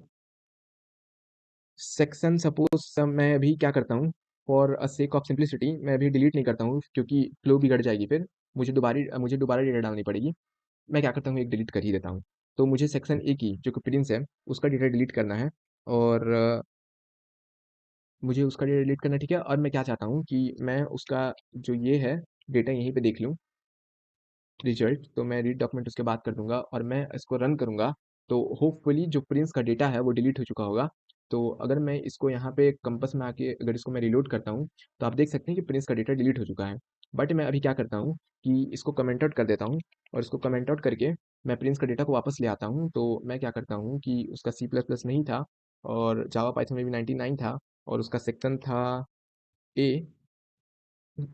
सेक्शन सपोज मैं अभी क्या करता हूँ, for a sake of simplicity मैं अभी डिलीट नहीं करता हूँ, क्योंकि फ्लो बिगड़ जाएगी, फिर मुझे दोबारा डेटा डालनी पड़ेगी। मैं क्या करता हूँ, एक डिलीट कर ही देता हूँ। तो मुझे सेक्शन ए की जो कि प्रिंस है उसका डेटा डिलीट करना है, और मुझे उसका डेटा डिलीट करना है, ठीक है। और मैं क्या चाहता हूँ कि मैं उसका जो ये है डेटा यहीं पे देख लूँ, रिजल्ट। तो मैं रीड डॉक्यूमेंट उसके बाद कर दूंगा और मैं इसको रन करूंगा। तो होपफुली जो प्रिंस का डेटा है वो डिलीट हो चुका होगा। तो अगर मैं इसको यहाँ पे कंपस में आके अगर इसको मैं रिलोड करता हूँ, तो आप देख सकते हैं कि प्रिंस का डेटा डिलीट हो चुका है। बट मैं अभी क्या करता हूँ कि इसको कमेंट आउट कर देता हूँ, और इसको कमेंट आउट करके मैं प्रिंस का डेटा को वापस ले आता हूँ। तो मैं क्या करता हूँ कि उसका सी प्लस प्लस नहीं था, और जावा पाइथन में भी 99 था, और उसका सेक्शन था ए,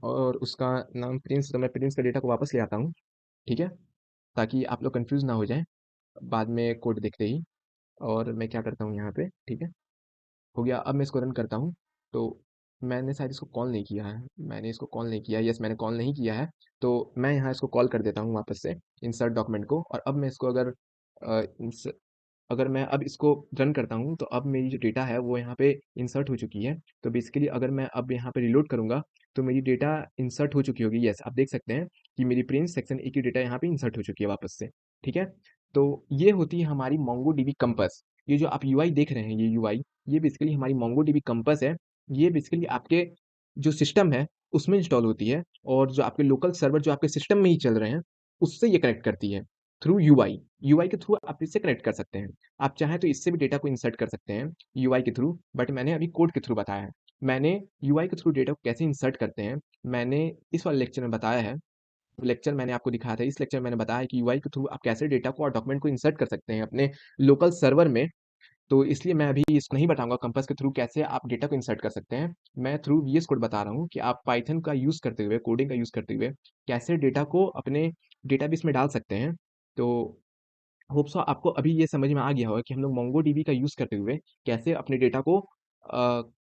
और उसका नाम प्रिंस। तो मैं प्रिंस का डेटा को वापस ले आता हूँ, ठीक है, ताकि आप लोग कंफ्यूज ना हो जाएं बाद में कोड देखते ही। और मैं क्या करता हूँ यहाँ पे, ठीक है, हो गया। अब मैं इसको रन करता हूँ। तो मैंने शायद इसको कॉल नहीं किया है, मैंने इसको कॉल नहीं किया है, यस मैंने कॉल नहीं किया है। तो मैं यहाँ इसको कॉल कर देता हूँ वापस से, इंसर्ट डॉक्यूमेंट को। और अब मैं इसको अगर मैं अब इसको रन करता हूँ, तो अब मेरी जो डेटा है वो यहाँ पे इंसर्ट हो चुकी है। तो बेसिकली अगर मैं अब यहाँ पे रिलोड करूँगा, तो मेरी डेटा इंसर्ट हो चुकी होगी। यस, आप देख सकते हैं कि मेरी प्रिंस सेक्शन ए की डेटा यहाँ पे इंसर्ट हो चुकी है वापस से, ठीक है। तो ये होती है हमारी मोंगो डीबी कंपस। ये जो आप यूआई देख रहे हैं, ये यूआई, ये बेसिकली हमारी मोंगो डीबी कंपस है। ये बेसिकली आपके जो सिस्टम है उसमें इंस्टॉल होती है, और जो आपके लोकल सर्वर जो आपके सिस्टम में ही चल रहे हैं उससे ये कनेक्ट करती है थ्रू यूआई। यूआई के थ्रू आप इससे कनेक्ट कर सकते हैं। आप चाहें तो इससे भी डेटा को इंसर्ट कर सकते हैं यूआई के थ्रू, बट मैंने अभी कोड के थ्रू बताया है। मैंने यूआई के थ्रू डेटा को कैसे इंसर्ट करते हैं, मैंने इस वाले लेक्चर में बताया है। लेक्चर मैंने आपको दिखाया था, इस लेक्चर में मैंने बताया है कि यूआई के थ्रू आप कैसे डेटा को और डॉक्यूमेंट को इंसर्ट कर सकते हैं अपने लोकल सर्वर में। तो इसलिए मैं अभी इसको नहीं बताऊंगा कंपास के थ्रू कैसे आप डेटा को इंसर्ट कर सकते हैं। मैं थ्रू वीएस कोड बता रहा हूँ कि आप पाइथन का यूज़ करते हुए, कोडिंग का यूज़ करते हुए कैसे डेटा को अपने डेटाबेस में डाल सकते हैं। तो होप सो आपको अभी ये समझ में आ गया होगा कि हम लोग मोंगोडीबी का यूज़ करते हुए कैसे अपने डेटा को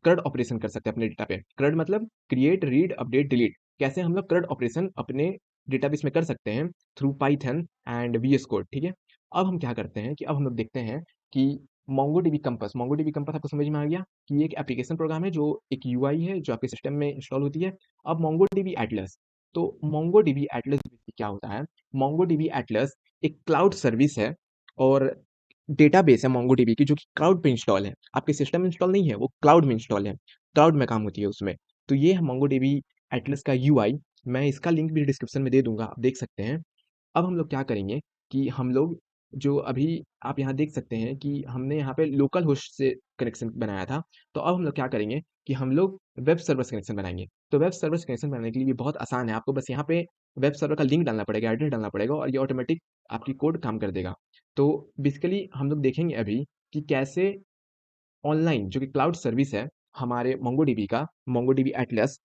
CRUD ऑपरेशन कर सकते हैं अपने डेटा पे। CRUD मतलब क्रिएट, रीड, अपडेट, डिलीट। कैसे हम लोग CRUD ऑपरेशन अपने डेटाबेस में कर सकते हैं through Python and VS code, ठीक है। अब हम क्या करते हैं कि अब हम लोग देखते हैं कि मोंगोडीबी कंपास आपको समझ में आ गया कि ये एक एप्लीकेशन प्रोग्राम है, जो एक यूआई है जो आपके सिस्टम में इंस्टॉल होती है। अब मोंगोडीबी एटलस, तो मोंगोडीबी एटलस क्या होता है? मोंगोडीबी एटलस एक क्लाउड सर्विस है, और डेटाबेस है मोंगोडीबी की, जो कि क्लाउड पे इंस्टॉल है, आपके सिस्टम में इंस्टॉल नहीं है, वो क्लाउड में इंस्टॉल है, क्लाउड में काम होती है उसमें। तो ये है मोंगोडीबी एटलस का यूआई। मैं इसका लिंक भी डिस्क्रिप्शन में दे दूंगा, आप देख सकते हैं। अब हम लोग क्या करेंगे कि हम लोग जो अभी आप यहाँ देख सकते हैं कि हमने यहाँ पे लोकल होस्ट से कनेक्शन बनाया था। तो अब हम लोग क्या करेंगे कि हम लोग वेब सर्वर से कनेक्शन बनाएंगे। तो वेब सर्वर से कनेक्शन बनाने के लिए भी बहुत आसान है, आपको बस यहाँ पे वेब सर्वर का लिंक डालना पड़ेगा, एड्रेस डालना पड़ेगा, और ये ऑटोमेटिक आपकी कोड काम कर देगा। तो बेसिकली हम लोग देखेंगे अभी कि कैसे ऑनलाइन जो कि क्लाउड सर्विस है हमारे मोंगोडीबी का, मोंगोडीबी एटलस,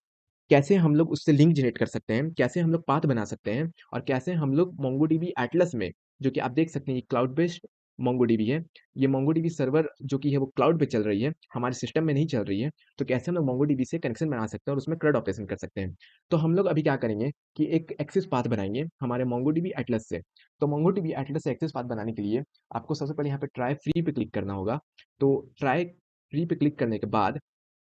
कैसे हम लोग उससे लिंक जनरेट कर सकते हैं, कैसे हम लोग पाथ बना सकते हैं, और कैसे हम लोग मोंगोडीबी एटलस में, जो कि आप देख सकते हैं ये क्लाउड बेस्ड मोंगोडीबी है, ये मोंगोडीबी सर्वर जो कि है वो क्लाउड पे चल रही है, हमारे सिस्टम में नहीं चल रही है। तो कैसे हम लोग मोंगोडीबी से कनेक्शन बना सकते हैं और उसमें CRUD ऑपरेशन कर सकते हैं। तो हम लोग अभी क्या करेंगे कि एक एक्सेस पाथ बनाएंगे हमारे मोंगोडीबी एटलस से। तो मोंगोडीबी एटलस से एक्सेस पाथ बनाने के लिए आपको सबसे पहले यहाँ पे ट्राई फ्री पे क्लिक करना होगा। तो ट्राई फ्री पे क्लिक करने के बाद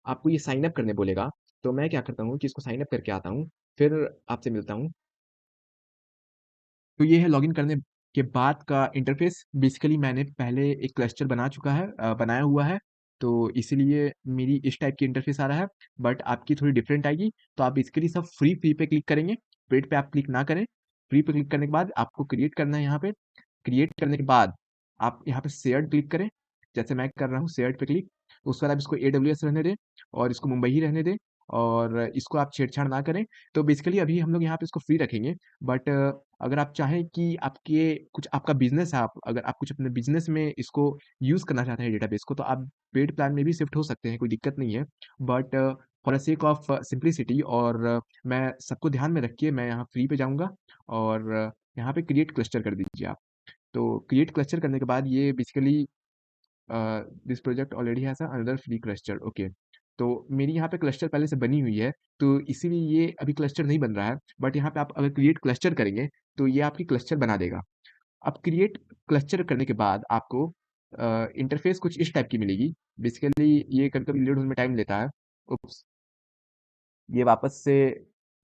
आपको ये साइन अप करने बोलेगा। तो मैं क्या करता हूँ कि इसको साइन अप करके आता हूँ, फिर आपसे मिलता हूँ। तो ये है लॉगिन करने के बाद का इंटरफेस। बेसिकली मैंने पहले एक क्लस्टर बनाया हुआ है, तो इसीलिए मेरी इस टाइप की इंटरफेस आ रहा है। बट आपकी थोड़ी डिफरेंट आएगी। तो आप बेसिकली सब फ्री फ्री पे क्लिक करेंगे, पेड पे आप क्लिक ना करें। फ्री पे क्लिक करने के बाद आपको क्रिएट करना है। यहाँ पे क्रिएट करने के बाद आप यहाँ पे शेयर्ड क्लिक करें, जैसे मैं कर रहा हूँ शेयर्ड पे क्लिक। उसके बाद आप इसको AWS रहने दें, और इसको मुंबई ही रहने दें, और इसको आप छेड़छाड़ ना करें। तो बेसिकली अभी हम लोग यहाँ पे इसको फ्री रखेंगे। बट अगर आप चाहें कि आपके कुछ आपका बिजनेस है, आप अगर आप कुछ अपने बिजनेस में इसको यूज़ करना चाहते हैं डेटाबेस को, तो आप पेड प्लान में भी शिफ्ट हो सकते हैं, कोई दिक्कत नहीं है। But for the sake of simplicity, और मैं सबको ध्यान में रख के मैं यहाँ फ्री पे जाऊँगा, और यहाँ पे क्रिएट क्लस्टर कर दीजिए आप। तो क्रिएट क्लस्टर करने के बाद ये basically this project already has another free cluster okay. तो मेरी यहाँ पे क्लस्टर पहले से बनी हुई है, तो इसीलिए ये अभी क्लस्टर नहीं बन रहा है, बट यहाँ पे आप अगर क्रिएट क्लस्टर करेंगे तो ये आपकी क्लस्टर बना देगा। अब क्रिएट क्लस्टर करने के बाद आपको इंटरफेस कुछ इस टाइप की मिलेगी। बेसिकली ये कभी कभी लोड होने में टाइम लेता है। उप्स, ये वापस से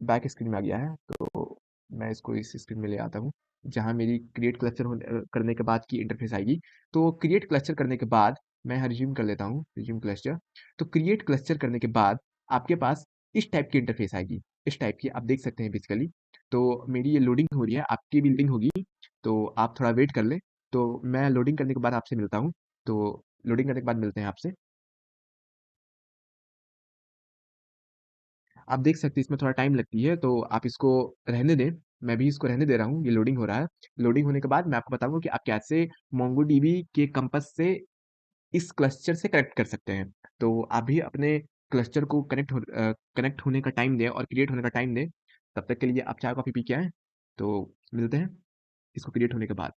बैक स्क्रीन में आ गया है, तो मैं इसको इस स्क्रीन में ले आता हूँ जहाँ मेरी क्रिएट क्लस्टर करने के बाद की इंटरफेस आएगी। तो क्रिएट क्लस्टर करने के बाद मैं यहाँ रिज्यूम कर लेता हूँ, रिज्यूम क्लस्टर। तो क्रिएट क्लस्टर करने के बाद आपके पास इस टाइप की इंटरफेस आएगी, इस टाइप की आप देख सकते हैं बेसिकली। तो मेरी ये लोडिंग हो रही है, आपकी भी लोडिंग होगी, तो आप थोड़ा वेट कर लें। तो मैं लोडिंग करने के बाद आपसे मिलता हूँ। तो लोडिंग करने के बाद मिलते हैं आपसे। आप देख सकते हैं इसमें थोड़ा टाइम लगती है, तो आप इसको रहने दें। मैं भी इसको रहने दे रहा हूँ, ये लोडिंग हो रहा है। लोडिंग होने के बाद मैं आपको बताऊंगा कि आप कैसे मोंगोडीबी के कंपास से इस क्लस्टर से कनेक्ट कर सकते हैं। तो आप भी अपने क्लस्टर को कनेक्ट होने का टाइम दें और क्रिएट होने का टाइम दें। तब तक के लिए आप चाय कॉफ़ी पी के आएँ। तो मिलते हैं इसको क्रिएट होने के बाद।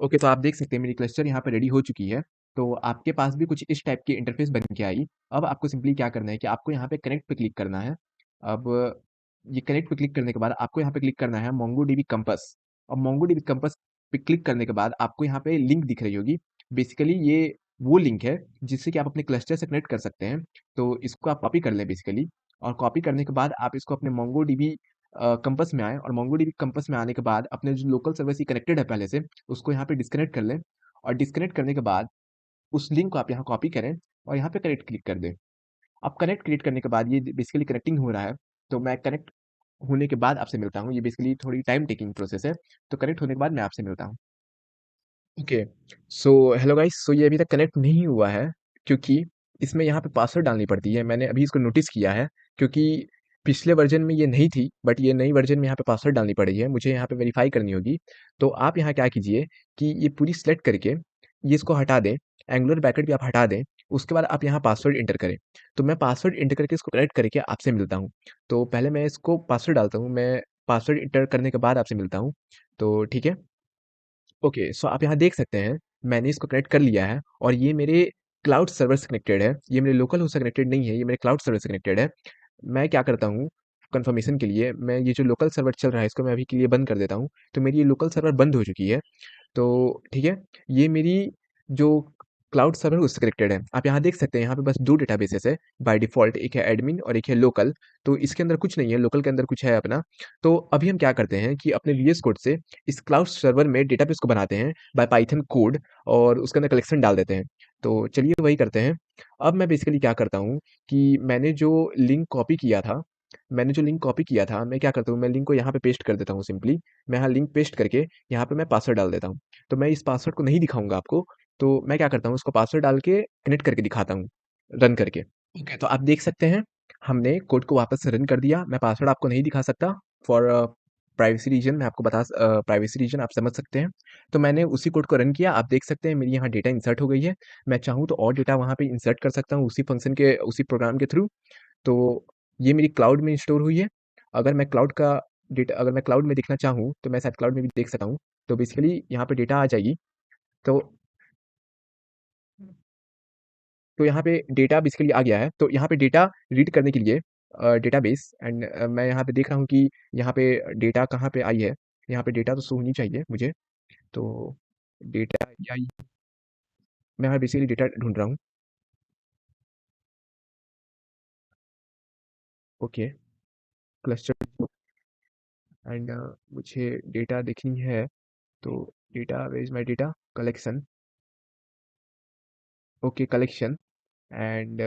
ओके, तो आप देख सकते हैं मेरी क्लस्टर यहाँ पे रेडी हो चुकी है। तो आपके पास भी कुछ इस टाइप की इंटरफेस बन के आई। अब आपको सिंपली क्या करना है कि आपको यहाँ पे कनेक्ट पे क्लिक करना है। अब ये कनेक्ट पे क्लिक करने के बाद आपको यहाँ पे क्लिक करना है मोंगोडीबी कंपास। और मोंगोडीबी कंपास पे क्लिक करने के बाद आपको यहाँ पे लिंक दिख रही होगी। बेसिकली ये वो लिंक है जिससे कि आप अपने क्लस्टर से कनेक्ट कर सकते हैं। तो इसको आप कॉपी कर लें बेसिकली। और कॉपी करने के बाद आप इसको अपने मोंगोडीबी कंपास में आएँ, और मोंगोडीबी कंपास में आने के बाद अपने जो लोकल सर्वर से कनेक्टेड है पहले से, उसको यहाँ पे डिस्कनेक्ट कर लें। और डिस्कनेक्ट करने के बाद उस लिंक को आप यहाँ कॉपी करें और यहाँ पे कनेक्ट क्लिक कर दें। अब कनेक्ट क्रिएट करने के बाद ये बेसिकली कनेक्टिंग हो रहा है। तो मैं कनेक्ट होने के बाद आपसे मिलता हूँ। ये बेसिकली थोड़ी टाइम टेकिंग प्रोसेस है। तो कनेक्ट होने के बाद मैं आपसे मिलता हूँ। ओके, सो हेलो गाइस, सो ये अभी तक कनेक्ट नहीं हुआ है क्योंकि इसमें यहाँ पे पासवर्ड डालनी पड़ती है। मैंने अभी इसको नोटिस किया है क्योंकि पिछले वर्जन में ये नहीं थी, बट ये नई वर्जन में यहाँ पे पासवर्ड डालनी पड़ी है। मुझे यहाँ पे वेरीफाई करनी होगी। तो आप यहाँ क्या कीजिए कि ये पूरी सेलेक्ट करके ये इसको हटा दें, एंगुलर ब्रैकेट भी आप हटा दें। उसके बाद आप यहाँ पासवर्ड इंटर करें। तो मैं पासवर्ड इंटर करके इसको कनेक्ट करके आपसे मिलता हूँ। तो पहले मैं इसको पासवर्ड डालता हूँ, मैं पासवर्ड इंटर करने के बाद आपसे मिलता हूँ। तो ठीक है। ओके, सो आप यहाँ देख सकते हैं मैंने इसको कनेक्ट कर लिया है और ये मेरे क्लाउड सर्वर से कनेक्टेड है। ये मेरे लोकल होस्ट से कनेक्टेड नहीं है, ये मेरे क्लाउड सर्वर से कनेक्टेड है। मैं क्या करता हूँ, कंफर्मेशन के लिए मैं ये जो लोकल सर्वर चल रहा है इसको मैं अभी के लिए बंद कर देता हूँ। तो मेरी ये लोकल सर्वर बंद हो चुकी है। तो ठीक है, ये मेरी जो क्लाउड सर्वर उससे कनेक्टेड है। आप यहाँ देख सकते हैं यहाँ पे बस 2 डेटाबेसेस है बाय डिफ़ॉल्ट, एक है एडमिन और एक है लोकल। तो इसके अंदर कुछ नहीं है, लोकल के अंदर कुछ है अपना। तो अभी हम क्या करते हैं कि अपने VS कोड से इस क्लाउड सर्वर में डेटाबेस को बनाते हैं बाय पाइथन कोड, और उसके अंदर कलेक्शन डाल देते हैं। तो चलिए वही करते हैं। अब मैं बेसिकली क्या करता हूँ कि मैंने जो लिंक कॉपी किया था, मैं क्या करता हूँ, मैं लिंक को यहाँ पे पेस्ट कर देता हूँ सिंपली। मैं यहाँ लिंक पेस्ट करके यहाँ पे मैं पासवर्ड डाल देता हूँ। तो मैं इस पासवर्ड को नहीं दिखाऊँगा आपको, तो मैं क्या करता हूँ उसको पासवर्ड डाल के कनेक्ट करके दिखाता हूँ, रन करके। ओके, तो आप देख सकते हैं हमने कोड को वापस से रन कर दिया। मैं पासवर्ड आपको नहीं दिखा सकता फॉर प्राइवेसी रीजन, मैं आपको प्राइवेसी रीजन आप समझ सकते हैं। तो मैंने उसी कोड को रन किया, आप देख सकते हैं मेरी यहाँ डेटा इंसर्ट हो गई है। मैं चाहूँ तो और डेटा वहाँ पे इंसर्ट कर सकता हूँ उसी फंक्शन के, उसी प्रोग्राम के थ्रू। तो ये मेरी क्लाउड में स्टोर हुई है। अगर मैं क्लाउड में देखना चाहूँ तो मैं शायद क्लाउड में भी देख सकता हूँ। तो बेसिकली यहाँ पे डेटा आ जाएगी। तो तो यहाँ पे डेटा बेसिकली आ गया है। तो यहाँ पे डेटा रीड करने के लिए डेटाबेस एंड मैं यहाँ पे देख रहा हूँ कि यहाँ पे डेटा कहाँ पे आई है। यहाँ पे डेटा तो शो होनी चाहिए मुझे। तो डेटा ये आई, मैं यहाँ बेसिकली डेटा ढूंढ रहा हूँ। ओके, क्लस्टर एंड मुझे डेटा देखनी है। तो data, where is my data collection. Okay, collection and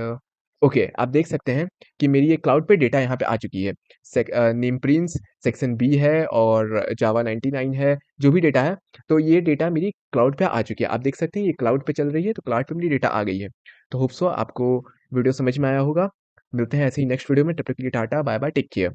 okay, आप देख सकते हैं कि मेरी ये क्लाउड पे डेटा यहाँ पे आ चुकी है। नेम प्रिंस सेक्शन बी है और जावा 99 है, जो भी डेटा है। तो ये डेटा मेरी क्लाउड पे आ चुकी है। आप देख सकते हैं ये क्लाउड पे चल रही है, तो क्लाउड पे मेरी डेटा आ गई है। तो होप सो आपको वीडियो समझ में आया होगा। मिलते हैं ऐसे ही नेक्स्ट वीडियो में, तब तक के लिए tata bye bye, take care.